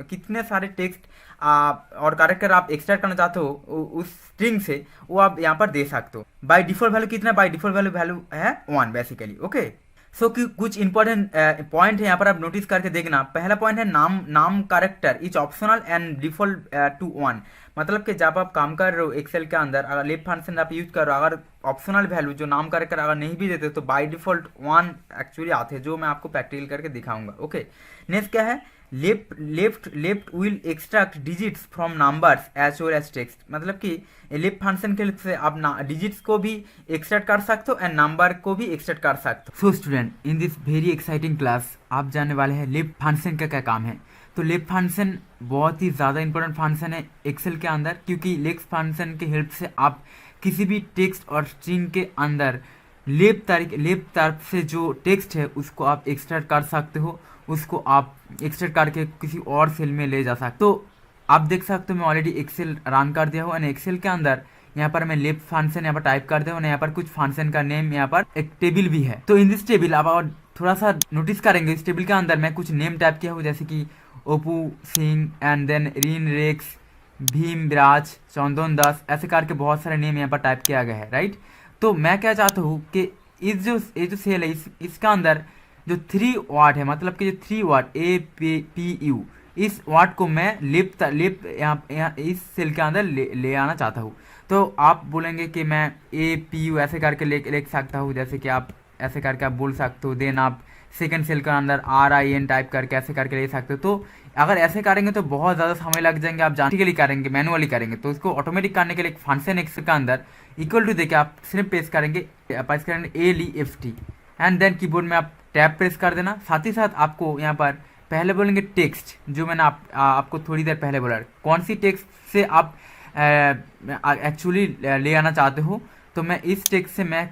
कितने सारे टेक्स्ट और करेक्टर आप एक्सट्रैक्ट करना चाहते हो उस स्ट्रिंग से, वो आप यहाँ पर दे सकते हो। बाय डिफॉल्ट वैल्यू कितना, बाय डिफॉल्ट वैल्यू है 1 बेसिकली। ओके, सो कुछ इंपॉर्टेंट पॉइंट है यहाँ पर, आप नोटिस करके देखना। पहला पॉइंट है num character is optional and default to 1, मतलब कि जब आप काम कर रहे हो एक्सेल के अंदर, अगर लेफ्ट फंक्शन आप यूज कर रहे हो, अगर ऑप्शनल वैल्यू जो नाम करेक्टर अगर नहीं भी देते तो बाय डिफॉल्ट 1 एक्चुअली आते हैं, जो मैं आपको प्रैक्टिकल करके दिखाऊंगा। ओके, नेक्स्ट क्या है, left will extract digits from numbers as well as text, मतलब कि लेफ्ट फंक्शन के से आप डिजिट्स को भी एक्सट्रैक्ट कर सकते हो एंड नंबर को भी एक्सट्रैक्ट कर सकते हो। So student, in this very exciting class आप जानने वाले हैं लेफ्ट फंक्शन का क्या काम है। तो लेफ्ट फंक्शन बहुत ही ज़्यादा इंपॉर्टेंट फंक्शन है एक्सेल के अंदर, क्योंकि लेफ्ट फंक्शन की हेल्प से आप किसी भी टेक्स्ट और स्ट्रिंग के अंदर लेफ्ट तरफ से जो टेक्स्ट है उसको आप एक्सट्रैक्ट कर सकते हो, उसको आप एक्सट्रैक्ट करके किसी और सेल में ले जा सकते हो। तो आप देख सकते हो मैं ऑलरेडी एक्सेल रन कर दिया हूँ एंड एक्सेल के अंदर यहाँ पर मैं लेफ्ट फंक्शन यहाँ पर टाइप कर दिया हूँ, यहाँ पर कुछ फंक्शन का नेम, यहाँ पर एक टेबल भी है। तो इन दिस टेबल आप और थोड़ा सा नोटिस करेंगे, इस टेबल के अंदर मैं कुछ नेम टाइप किया हूँ, जैसे कि ओपू सिंह एंड देन रीन रेक्स, भीम विराज, चंदन दास, ऐसे करके बहुत सारे नेम यहाँ पर टाइप किया गया है, राइट। तो मैं क्या चाहता हूँ कि ये जो सेल है इसका अंदर जो 3 वाट है, मतलब कि जो 3 वाट APPU, इस वाट को मैं लेफ्ट यहाँ इस सेल के अंदर ले आना चाहता हूँ। तो आप बोलेंगे कि मैं APU ऐसे करके लिख सकता हूँ, जैसे कि आप ऐसे करके आप बोल सकते हो, देन आप सेकंड सेल के अंदर RIN टाइप करके ऐसे करके ले सकते हो। तो अगर ऐसे करेंगे तो बहुत ज़्यादा समय लग जाएंगे, आप जानटिकली करेंगे, मैनुअली करेंगे। तो इसको ऑटोमेटिक करने के लिए एक फंक्शन एक्सेल के अंदर इक्वल टू देके आप सिर्फ प्रेस करेंगे ALEFT एंड देन कीबोर्ड में आप टैब प्रेस कर देना। साथ ही साथ आपको यहाँ पर पहले बोलेंगे टेक्स्ट, जो मैंने आपको थोड़ी देर पहले बोला, कौन सी टेक्स्ट से आप एक्चुअली ले आना चाहते हो। तो मैं इस टेक्स्ट से मैं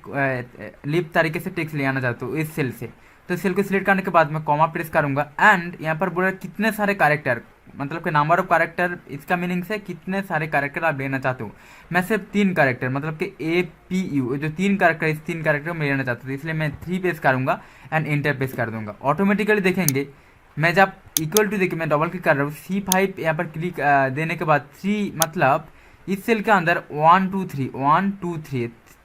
लिप तरीके से टेक्स्ट ले आना चाहता हूँ इस सेल से। तो सेल को सिलेक्ट करने के बाद मैं कॉमा प्रेस करूंगा एंड यहाँ पर बोला कितने सारे कैरेक्टर, मतलब कि नंबर ऑफ कैरेक्टर, इसका मीनिंग से कितने सारे कैरेक्टर आप लेना चाहते हो। मैं सिर्फ 3 कैरेक्टर, मतलब कि APU जो 3 कैरेक्टर, इस 3 कैरेक्टर में लेना चाहता हूँ, इसलिए मैं 3 प्रेस करूंगा एंड एंटर प्रेस कर दूंगा। ऑटोमेटिकली देखेंगे मैं जब इक्वल टू देखिए मैं डबल क्लिक कर रहा हूँ, C5 यहाँ पर क्लिक देने के बाद 3, मतलब इस सेल के अंदर 1 2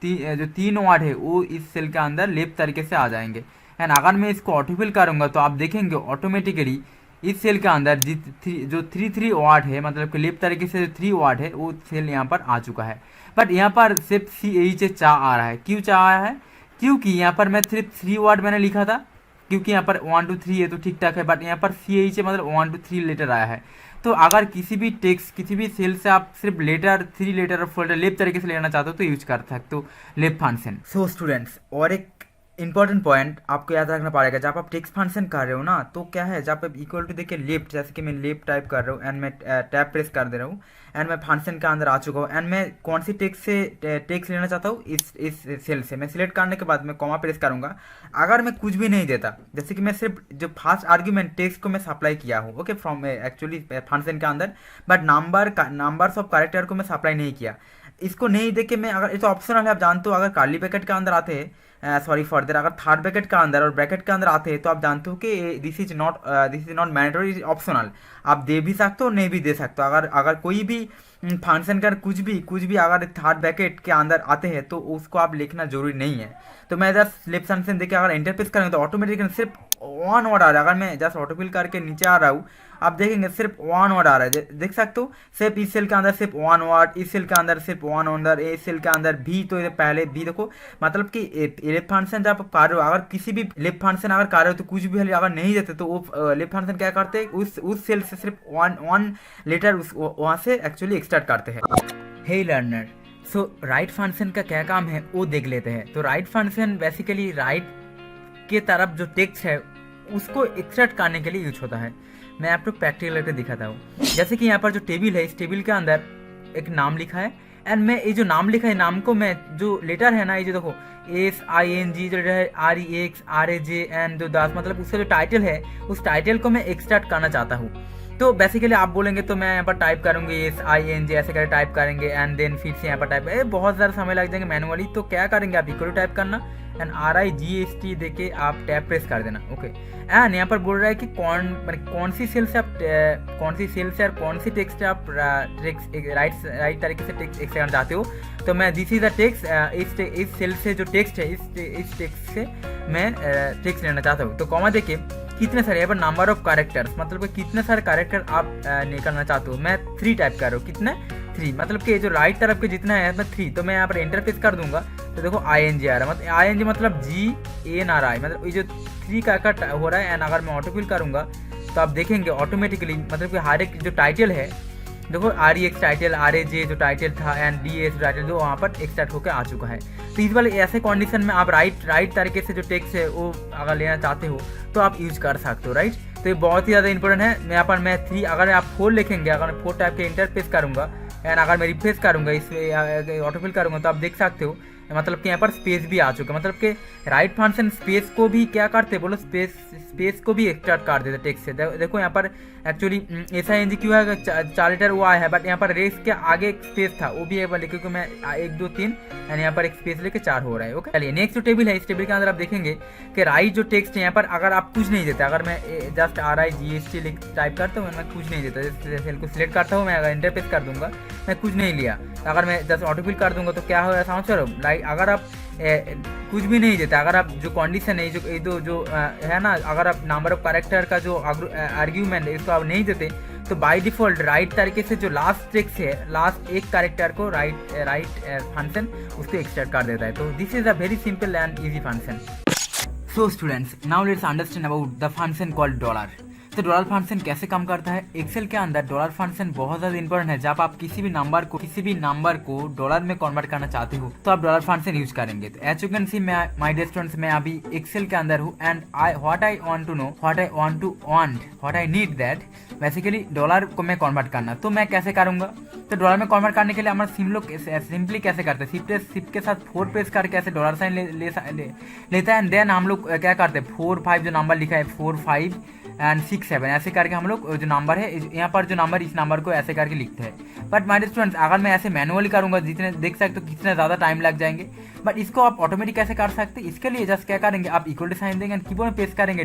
3 जो 3 वाट है वो इस सेल के अंदर लेफ्ट तरीके से आ जाएंगे। एंड अगर मैं इसको ऑटोफिल करूंगा तो आप देखेंगे ऑटोमेटिकली इस सेल के अंदर जो 3 वाट है, मतलब कि लेफ्ट तरीके से जो 3 वाट है वो सेल यहाँ पर आ चुका है। बट यहाँ पर सिर्फ CH चा आ रहा है, क्यों चा आया है, क्योंकि यहाँ पर मैं सिर्फ 3 वाट मैंने लिखा था, क्योंकि यहाँ पर 1 2 3 है तो ठीक ठाक है, बट यहाँ पर CH मतलब 1 2 3 लेटर आया है। तो अगर किसी भी टेक्स्ट किसी भी सेल से आप सिर्फ लेटर 3 लेटर और 4 लेटर लेफ्ट तरीके से लेना चाहते हो तो यूज कर सकते हो लेफ्ट फंक्शन। सो स्टूडेंट्स, और एक इंपॉर्टेंट पॉइंट आपको याद रखना पड़ेगा, जब आप टेक्स्ट फंक्शन कर रहे हो ना, तो क्या है, जब आप इक्वल टू देखिए लेफ्ट, जैसे कि मैं लेफ्ट टाइप कर रहा हूँ एंड मैं टैब प्रेस कर दे रहा हूँ एंड मैं फंक्शन के अंदर आ चुका हूँ एंड मैं कौन सी टेक्स्ट से टेक्स्ट लेना चाहता हूँ इस सेल से, मैं सिलेक्ट करने के बाद मैं कॉमा प्रेस करूँगा। अगर मैं कुछ भी नहीं देता, जैसे कि मैं सिर्फ जो फर्स्ट आर्ग्यूमेंट टेक्स्ट को मैं सप्लाई किया हूँ, ओके, फ्रॉम एक्चुअली फंक्शन के अंदर, बट नंबर्स ऑफ कैरेक्टर को मैं सप्लाई नहीं किया, इसको नहीं देख के मैं, अगर ये तो ऑप्शनल है, आप जानते हो, अगर कर्ली ब्रैकेट के अंदर आते हैं, सॉरी फर्दर अगर थर्ड ब्रैकेट का अंदर और ब्रैकेट के अंदर आते हैं तो आप जानते हो कि this is not mandatory, optional, आप दे भी सकते हो नहीं भी दे सकते हो। अगर कोई भी फंक्शन का कुछ भी अगर थर्ड ब्रैकेट के अंदर आते हैं तो उसको आप लिखना जरूरी नहीं है। तो मैं जस्ट लेफ्ट फंक्शन देके अगर एंटर प्रेस करेंगे तो ऑटोमेटिकली सिर्फ 1 वर्ड आ रहा है। अगर मैं जस्ट ऑटोफिल करके नीचे आ रहा हूँ, आप देखेंगे सिर्फ 1 वर्ड आ रहा है, देख सकते हो, सिर्फ इस सेल के अंदर सिर्फ 1 वर्ड, इस सेल के अंदर सिर्फ 1 वर्ड, इस सेल के अंदर भी, तो ये पहले भी देखो, मतलब कि लेफ्ट फंक्शन जब आप कर रहे हो, अगर किसी भी लेफ्ट फंक्शन अगर कर रहे हो तो कुछ भी अगर नहीं देते तो वो लेफ्ट फंक्शन क्या करते हैं, उस सेल से सिर्फ 1 लेटर वहाँ से एक्चुअली एक्सट्रैक्ट करते हैं। हे लर्नर, सो राइट फंक्शन का क्या काम है वो देख लेते हैं। तो राइट फंक्शन बेसिकली राइट के तरफ जो टेक्स्ट है उसको एक्सट्रैक्ट करने के लिए यूज होता है। मैं आपको प्रैक्टिकल करके दिखाता हूँ। जैसे कि यहाँ पर जो टेबल है, इस टेबल के अंदर एक नाम लिखा है एंड मैं ये जो नाम लिखा है, नाम को मैं जो लेटर है ना, ये जो देखो SING जो है REX RAJ एंड जो दास, मतलब उसका जो टाइटल है उस टाइटल को मैं एक्सट्रैक्ट करना चाहता हूँ। तो बेसिकली आप बोलेंगे तो मैं यहाँ पर टाइप करूँगी SING ऐसे करके टाइप करेंगे एंड देन फिर से यहाँ पर टाइप बहुत ज़्यादा समय लग जाएंगे मैनुअली। तो क्या करेंगे आप इक्वल टाइप करना एंड RIGST देके आप टैब प्रेस कर देना। ओके एंड यहाँ पर बोल रहा है कि कौन सी सेल से आप कौन सी सेल से और कौन सी टेक्स्ट आप राइट तरीके से टेक्स्ट एक्स करना चाहते हो। तो मैं दिस इज द टेक्स्ट, इस सेल से जो टेक्स्ट है इस टेक्स्ट से मैं टेक्स्ट लेना चाहता हूँ। तो कॉमा देके कितने सारे यहाँ पर नंबर ऑफ कैरेक्टर्स मतलब कि कितने सारे कैरेक्टर आप निकालना चाहते हो। मैं 3 टाइप कर रहा हूँ, कितने 3 मतलब कि जो राइट तरफ के जितना है मैं 3। तो मैं यहाँ पर एंटर प्रेस कर दूंगा तो देखो ING आ रहा है, मतलब ING मतलब GANRI मतलब ये जो 3 का हो रहा है। एंड अगर मैं ऑटो फिल करूँगा तो आप देखेंगे ऑटोमेटिकली मतलब कि हर एक जो टाइटल है देखो REX टाइटल, RAJ जो टाइटल था एंड DS टाइटल जो वहाँ पर एक्सट्रैक्ट होकर आ चुका है। तो इस वाले ऐसे कंडीशन में आप राइट तरीके से जो टेक्स्ट है वो अगर लेना चाहते हो तो आप यूज कर सकते हो, राइट। तो ये बहुत ही ज़्यादा इंपॉर्टेंट है। यहाँ पर मैं 3 अगर आप 4 लिखेंगे, अगर मैं 4 टाइप के इंटर प्रेस करूँगा एंड अगर मैं रिफ्रेश करूँगा इस ऑटोफिल करूँगा तो आप देख सकते हो मतलब कि यहाँ पर स्पेस भी आ चुका है। मतलब कि राइट फंक्शन स्पेस को भी क्या करते बोलो, स्पेस को भी एक्सट्रैक्ट कर देते टेक्स्ट से। देखो यहाँ पर एक्चुअली SING क्यों है 4 लेटर वो आया है, बट यहाँ पर रेस के आगे एक स्पेस था वो भी एक बार लिखे क्योंकि मैं 1 2 3 एंड यहाँ पर एक स्पेस लेके 4 हो रहा है। ओके चलिए नेक्स्ट जो टेबल है इस टेबल के अंदर आप देखेंगे कि राइट जो टेक्स्ट है यहाँ पर अगर आप कुछ नहीं देते, अगर मैं जस्ट RIGST टाइप करता हूँ मैं कुछ नहीं देता, जैसे सेल को सिलेक्ट करता हूँ मैं अगर इंटर प्रेस कर दूंगा मैं कुछ नहीं लिया। अगर मैं जस्ट ऑटोफिल कर दूंगा तो क्या होगा समझ रहे हो। लाइक अगर आप कुछ भी नहीं देते, अगर आप जो कंडीशन है जो है ना, अगर आप नंबर ऑफ कैरेक्टर का जो आर्ग्यूमेंट है इसको आप नहीं देते तो बाय डिफॉल्ट राइट तरीके से जो लास्ट टेक्स्ट है लास्ट एक कैरेक्टर को राइट फंक्शन उसको एक्सट्रैक्ट कर देता है। तो this is a very simple and easy function. So students now let's understand about the function called dollar. तो डॉलर फंक्शन कैसे काम करता है एक्सेल के अंदर। डॉलर फंक्शन बहुत ज़्यादा इंपॉर्टेंट है। जब आप किसी भी नंबर को डॉलर में कन्वर्ट करना चाहते हो तो आप डॉलर फंक्शन यूज करेंगे। तो as you can see my dear students मैं अभी एक्सेल के अंदर हूँ and what I need that basically dollar को मैं कन्वर्ट करना। तो मैं कैसे करूँगा, तो डॉलर में कन्वर्ट करने के लिए हमारे सिंपली कैसे करते हैं, शिफ्ट के साथ 4 प्रेस करके ऐसे डॉलर साइन लेता है एंड देन हम लोग क्या करते हैं 4 5 जो नंबर लिखा है 4 5 एंड 6 7 ऐसे करके हम लोग जो नंबर है यहाँ पर जो नंबर इस नंबर को ऐसे करके लिखते हैं। बट माय स्टूडेंट्स अगर मैं ऐसे मैनुअली करूँगा जितने देख सकते हो कितना ज़्यादा टाइम लग जाएंगे, बट इसको आप ऑटोमेटिक कैसे कर सकते हैं। इसके लिए जस्ट क्या करेंगे आप इक्वल टू साइन देंगे एंड कीबोर्ड में प्रेस करेंगे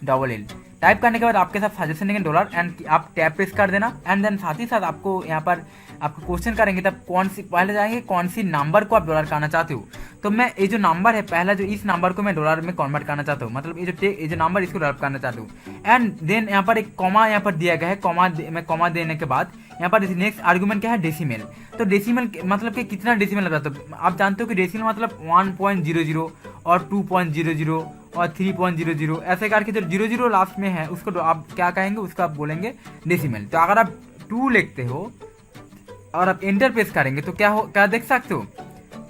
DOLL टाइप करने के बाद आपके साथ सजेशन देंगे डॉलर एंड आप टैब प्रेस कर देना एंड देन साथ ही साथ आपको यहाँ पर आपको क्वेश्चन करेंगे तब पहले जाएंगे कौन सी नंबर को आप डॉलर करना चाहते हो। तो मैं ये जो नंबर है पहला जो इस नंबर को मैं डॉलर में कन्वर्ट करना चाहता हूँ, मतलब ये जो नंबर इसको डॉलर करना चाहता हूँ एंड देन यहाँ पर एक कॉमा यहाँ पर दिया गया है। मैं कॉमा देने के बाद यहाँ पर नेक्स्ट आर्गुमेंट क्या है डेसिमल। तो डेसिमल मतलब कि कितना डेसिमल लगता है, तो आप जानते हो कि डेसिमल मतलब 1.00 और 2.00 और 3.00 ऐसे करके जो 00 लास्ट में है उसको आप क्या कहेंगे, उसको आप बोलेंगे डेसिमल। तो अगर आप 2 लिखते हो और आप एंटर प्रेस करेंगे तो क्या देख सकते हो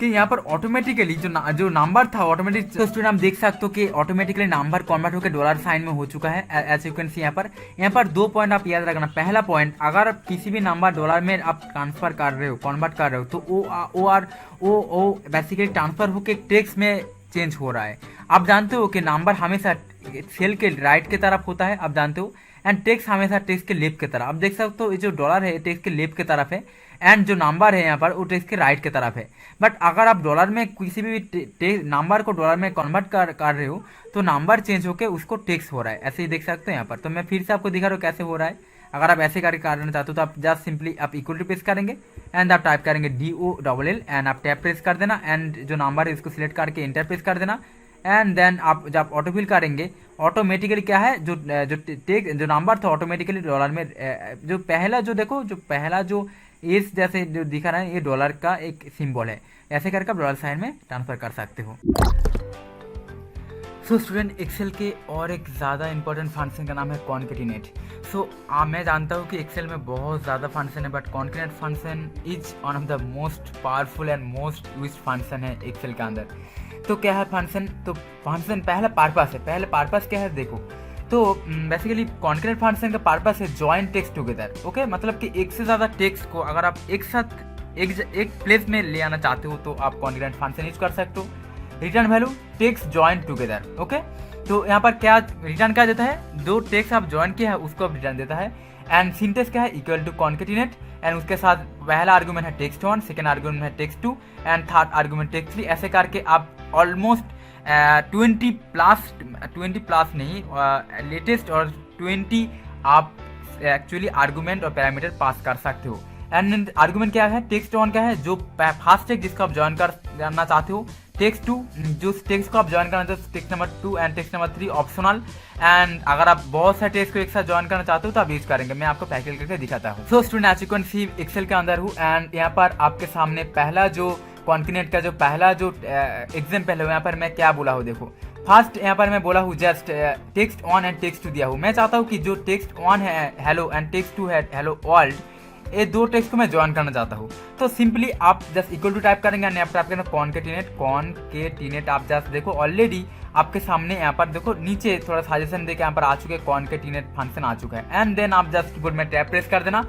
कि यहाँ पर ऑटोमेटिकली जो नंबर था ऑटोमेटिक। तो स्टूडेंट आप देख सकते हो कि ऑटोमेटिकली नंबर कन्वर्ट होकर डॉलर साइन में हो चुका है एज यू कैन सी। यहाँ पर 2 पॉइंट आप याद रखना। पहला पॉइंट अगर आप किसी भी नंबर डॉलर में आप ट्रांसफर कर रहे हो कन्वर्ट कर रहे हो तो ओ बेसिकली ट्रांसफर होकर टेक्स्ट में चेंज हो रहा है। आप जानते हो कि नंबर हमेशा सेल के राइट की तरफ होता है, आप जानते हो, एंड टेक्स्ट हमेशा टेक्स्ट के लेफ्ट की तरफ। आप देख सकते हो ये जो डॉलर है टेक्स्ट के लेफ्ट की तरफ है एंड जो नंबर है यहाँ पर वो टेक्स्ट के राइट की तरफ है। बट अगर आप डॉलर में किसी भी नंबर को डॉलर में कन्वर्ट कर रहे हो तो नंबर चेंज होकर उसको टेक्स्ट हो रहा है, ऐसे ही देख सकते हो यहाँ पर। तो मैं फिर से आपको दिखा रहा हूँ कैसे हो रहा है। अगर आप ऐसे करके करना चाहते हो तो आप जस्ट सिंपली आप इक्वल टू प्रेस करेंगे एंड आप टाइप करेंगे DOLL एंड आप टैब प्रेस कर देना एंड जो नंबर है उसको सिलेक्ट करके एंटर प्रेस कर देना एंड देन आप जब ऑटोफिल करेंगे ऑटोमेटिकली क्या है जो नंबर था ऑटोमेटिकली डॉलर में जो पहला जो एस जैसे जो दिखा रहा है ये डॉलर का एक सिंबल है, ऐसे करके आप डॉलर साइन में ट्रांसफर कर सकते हो। सो स्टूडेंट एक्सेल के और एक ज़्यादा इंपॉर्टेंट फंक्शन का नाम है कॉन्केटिनेट। सो मैं जानता हूँ कि एक्सेल में बहुत ज़्यादा फंक्शन है but concatenate function is one of the most powerful and most used function है एक्सेल के अंदर। तो क्या है फंक्शन, तो फंक्शन पहला पर्पस क्या है देखो। तो बेसिकली कॉन्केटिनेट फंक्शन का पर्पस है जॉइन टेक्स्ट टुगेदर। ओके मतलब कि एक से ज़्यादा टेक्स्ट को अगर आप एक साथ एक प्लेस में ले आना चाहते हो तो आप कॉन्केटिनेट फंक्शन यूज कर सकते हो। Return value text join together. Okay तो यहाँ पर क्या रिटर्न क्या देता है, जो टेक्स्ट आप ज्वाइन किया है उसको रिटर्न देता है। एंड सिंटेक्स क्या है, इक्वल टू कॉन्केटिनेट, एंड उसके साथ पहला आर्गूमेंट है टेक्स्ट 1, सेकेंड आर्गूमेंट है text 2 and third argument text 3। ऐसे करके आप ऑलमोस्ट 20 प्लस नहीं, लेटेस्ट और 20 आप एक्चुअली आर्गूमेंट और पैरामीटर पास कर सकते हो। एंड आर्गूमेंट क्या है, टेक्स्ट 1 क्या है, जो फर्स्ट टेक्स्ट जिसको आप ज्वाइन करना चाहते हो, टेक्स्ट 2 जो टेक्स्ट को आप ज्वाइन करना चाहते हो, text number 2 and text number 3 optional. And अगर आप बहुत सारे टेक्स्ट को एक साथ ज्वाइन करना चाहते हो तो आप यूज करेंगे, मैं आपको प्रैक्टिकल करके दिखाता हूँ। So student as you can see Excel के अंदर हूँ एंड यहाँ पर आपके सामने पहला जो कॉन्टिनेंट का जो पहला जो एग्जाम्पल है यहाँ पर मैं क्या बोला हूँ, देखो फर्स्ट यहाँ पर मैं बोला हूँ जस्ट टेक्स्ट 1 एंड टेक्स्ट 2 दिया हूँ। मैं चाहता हूँ कि जो टेक्स्ट 1 है हेलो एंड टेक्स्ट 2 है हेलो वर्ल्ड, ये दो टेक्स्ट को मैं ज्वाइन करना चाहता हूँ। तो सिंपली आप जस्ट इक्वल टू टाइप करेंगे एंड यहाँ पर आपके कॉन्केटिनेट आप जस्ट देखो ऑलरेडी आपके सामने यहाँ पर देखो नीचे थोड़ा सजेशन देके यहाँ पर आ चुके हैं, कॉन्केटिनेट फंक्शन आ चुका है। एंड देन आप जस्ट कीबोर्ड में टैप प्रेस कर देना,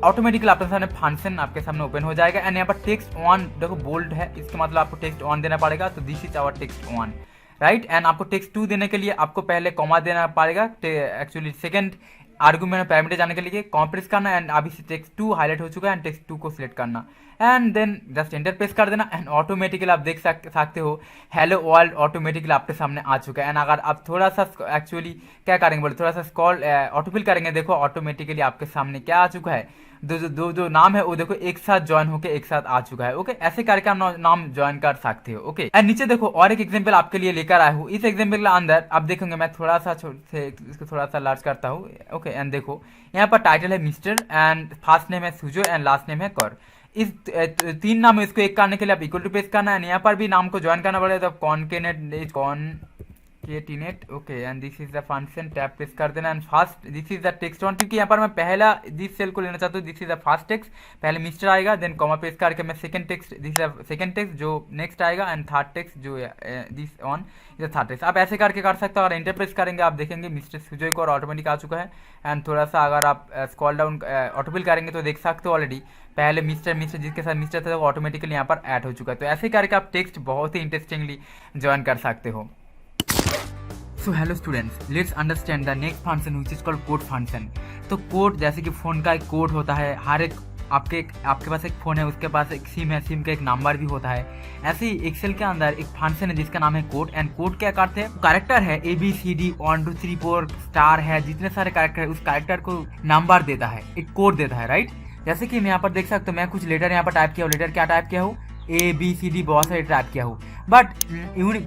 ऑटोमेटिकली आपके सामने फंक्शन आपके सामने ओपन हो जाएगा। एंड यहाँ पर टेक्स्ट 1 देखो बोल्ड है, इसका मतलब आपको टेक्स्ट 1 देना पड़ेगा, तो this is our text 1 right. And आपको टेक्स्ट 2 देने के लिए आपको पहले कॉमा देना पड़ेगा, एक्चुअली सेकंड आर्गूमेंट पैरामीटर जाने के लिए कॉमा प्रेस करना एंड अभी से टेक्स्ट 2 हाईलाइट हो चुका है एंड टेक्स्ट 2 को सिलेक्ट करना and then just enter press कर देना एंड ऑटोमेटिकली आप देख सकते हो हेलो वर्ल्ड ऑटोमेटिकली आपके सामने आ चुका है। एंड अगर आप थोड़ा सा एक्चुअली क्या करेंगे बोले, थोड़ा सा स्क्रॉल ऑटोफिल करेंगे, देखो ऑटोमेटिकली आपके सामने क्या आ चुका है, दो नाम है वो देखो एक साथ ज्वाइन होके एक साथ आ चुका है। ओके ऐसे करके आप नाम ज्वाइन कर सकते हो। ओके एंड नीचे देखो और एक एग्जांपल आपके लिए लेकर आया हूँ। इस एग्जांपल के अंदर आप देखेंगे, मैं थोड़ा सा इसको थोड़ा सा लार्ज करता हूँ। ओके एंड देखो यहाँ पर टाइटल है मिस्टर एंड फर्स्ट नेम है सुजो एंड लास्ट नेम है कर। इस 3 नाम है, इसको एक करने के लिए आप इक्वल टू प्रेस करना है, यहाँ पर भी नाम को ज्वाइन करना पड़ेगा, तो concatenate okay and this is the function tap press कर देना and first this is the text 1, क्योंकि यहाँ पर मैं पहला दिस सेल को लेना चाहता हूँ, this is the first text, पहले मिस्टर आएगा देन कॉमा प्रेस करके मैं second text, this is second text जो नेक्स्ट आएगा एंड थर्ड टेक्स्ट जो this on is the third text. आप ऐसे करके कर सकते हो। और एंटर प्रेस करेंगे आप देखेंगे मिस्टर सुजोय को और ऑटोमेटिक आ चुका है। एंड थोड़ा सा अगर आप स्क्रॉल डाउन ऑटोफिल करेंगे तो देख सकते हो ऑलरेडी पहले मिस्टर जिसके साथ मिस्टर था वो ऑटोमेटिकली यहाँ पर ऐड हो चुका है। तो ऐसे करके आप टेक्स्ट बहुत ही इंटरेस्टिंगली ज्वाइन कर सकते हो। सो hello students, let's understand the next function which is called code function. तो कोड जैसे कि फ़ोन का एक कोड होता है, हर एक आपके पास एक फ़ोन है उसके पास एक सिम है, सिम का एक नंबर भी होता है। ऐसे ही एक्सेल के अंदर एक फंक्शन है जिसका नाम है कोड। एंड कोड क्या करते हैं, कैरेक्टर है ABCD 1 2 3 4 स्टार है, जितने सारे कैरेक्टर है उस कैरेक्टर को नंबर देता है, एक कोड देता है राइट। जैसे कि मैं यहाँ पर देख सकता हूँ, मैं कुछ लेटर यहाँ पर टाइप किया हूँ, लेटर क्या टाइप किया हूँ ABCD बहुत सारे टाइप किया हूँ, बट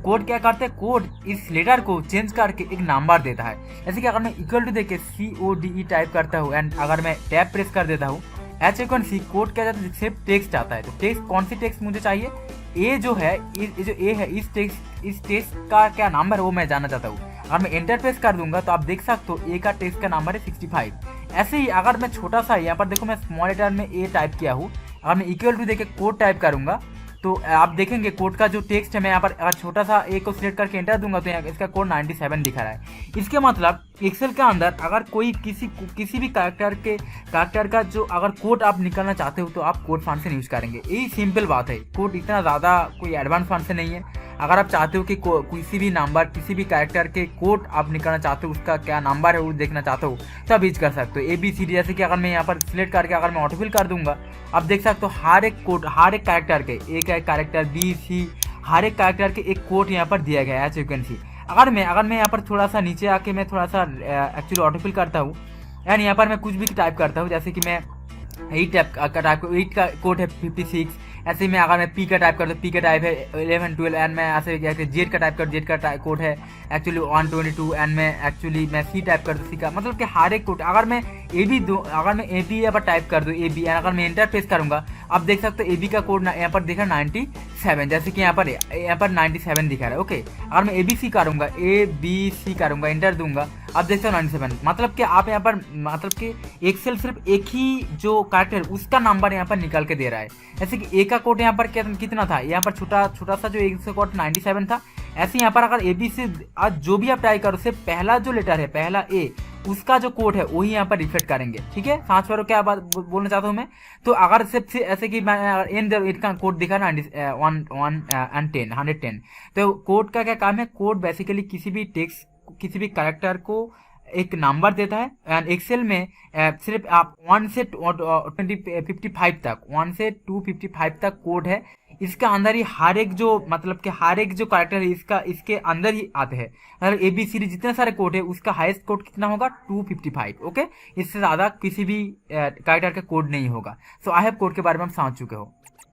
कोड क्या करते हैं, कोड इस लेटर को चेंज करके एक नंबर देता है। जैसे कि अगर मैं इक्वल टू देके CODE टाइप करता हूँ एंड अगर मैं टैब प्रेस कर देता हूँ, as you can see code क्या जाता है, सिर्फ टेक्स्ट आता है। तो टेक्स्ट कौन सी टेक्स्ट मुझे चाहिए, ए जो है जो ए है इस टेक्स्ट का क्या नंबर है वो मैं जानना चाहता हूँ। अगर मैं एंटर प्रेस कर दूंगा तो आप देख सकते हो ए का टेक्स्ट का नंबर है 65। ऐसे ही अगर मैं छोटा सा यहाँ पर देखो मैं स्मॉल लेटर में ए टाइप किया हूँ, अगर मैं इक्वल टू देके कोड टाइप करूंगा तो आप देखेंगे कोड का जो टेक्स्ट है, मैं यहाँ पर अगर छोटा सा ए को सिलेक्ट करके एंटर दूंगा तो यहाँ इसका कोड 97 दिखा रहा है। इसके मतलब एक्सेल के अंदर अगर कोई किसी भी कैरेक्टर का जो अगर कोड आप निकालना चाहते हो तो आप कोड फंक्शन यूज करेंगे। यही सिंपल बात है, कोड इतना ज़्यादा कोई एडवांस फंक्शन नहीं है। अगर आप चाहते हो कि किसी भी नंबर किसी भी कैरेक्टर के कोड आप निकालना चाहते हो, उसका क्या नंबर है वो देखना चाहते हो तो आप यूज कर सकते हो ABCD। जैसे कि अगर मैं यहाँ पर सिलेक्ट करके अगर मैं ऑटोफिल कर दूंगा, आप देख सकते हो हर एक कोड हर एक कैरेक्टर के एक कैरेक्टर B C हर एक कैरेक्टर के एक कोड यहाँ पर दिया गया है एज यू कैन सी। अगर मैं यहाँ पर थोड़ा सा नीचे आके मैं थोड़ा सा एक्चुअली ऑटोफिल करता हूँ एंड यहाँ पर मैं कुछ भी टाइप करता हूँ, जैसे कि मैं 8 का कोड है 56। ऐसे में अगर मैं P का टाइप करता हूँ P का टाइप है 11 12 एंड मैं ऐसे Z का टाइप कर Z का कोड है एक्चुअली 122 एंड मैं C टाइप कर दूँ C का, मतलब कि हर एक कोड अगर मैं AB यहाँ पर टाइप कर दूँ AB एंड अगर मैं एंटर प्रेस करूँगा आप देख सकते हो AB का कोड यहाँ पर दिखा 97, जैसे कि यहाँ पर 97 दिखा रहा है। ओके अगर मैं ABC करूँगा ABC करूँगा एंटर दूंगा आप देखते हो 97, मतलब कि आप यहाँ पर मतलब कि एक्सेल सिर्फ एक ही जो कैरेक्टर उसका नंबर यहाँ पर निकाल के दे रहा है। जैसे कि ए का कोड यहाँ पर कितना था, यहाँ पर छोटा सा जो एक का कोड 97 था। ऐसे यहाँ पर अगर ABC आज जो भी आप ट्राई करो, सिर्फ पहला जो लेटर है पहला ए उसका जो कोड है वही यहाँ पर रिफ्लेक्ट करेंगे। ठीक है, समझ पा रहे हो क्या बात बोलना चाहता हूँ मैं। तो अगर सिर्फ ऐसे कि मैं एन इनका कोड दिखा ना 110, तो कोड का क्या काम है, कोड बेसिकली किसी भी टेक्स्ट किसी भी कैरेक्टर को एक नंबर देता है। एंड एक्सेल में सिर्फ आप 1 से 55 तक 1 से 255 तक कोड है। इसका अंदर ही हर एक जो मतलब कि हर एक जो कैरेक्टर है इसका इसके अंदर ही आते हैं। अगर ABCD जितने सारे कोड है उसका हाईएस्ट कोड कितना होगा 255। ओके, इससे ज़्यादा किसी भी कैरेक्टर का कोड नहीं होगा। सो आई होप कोड के बारे में हम समझ चुके हो।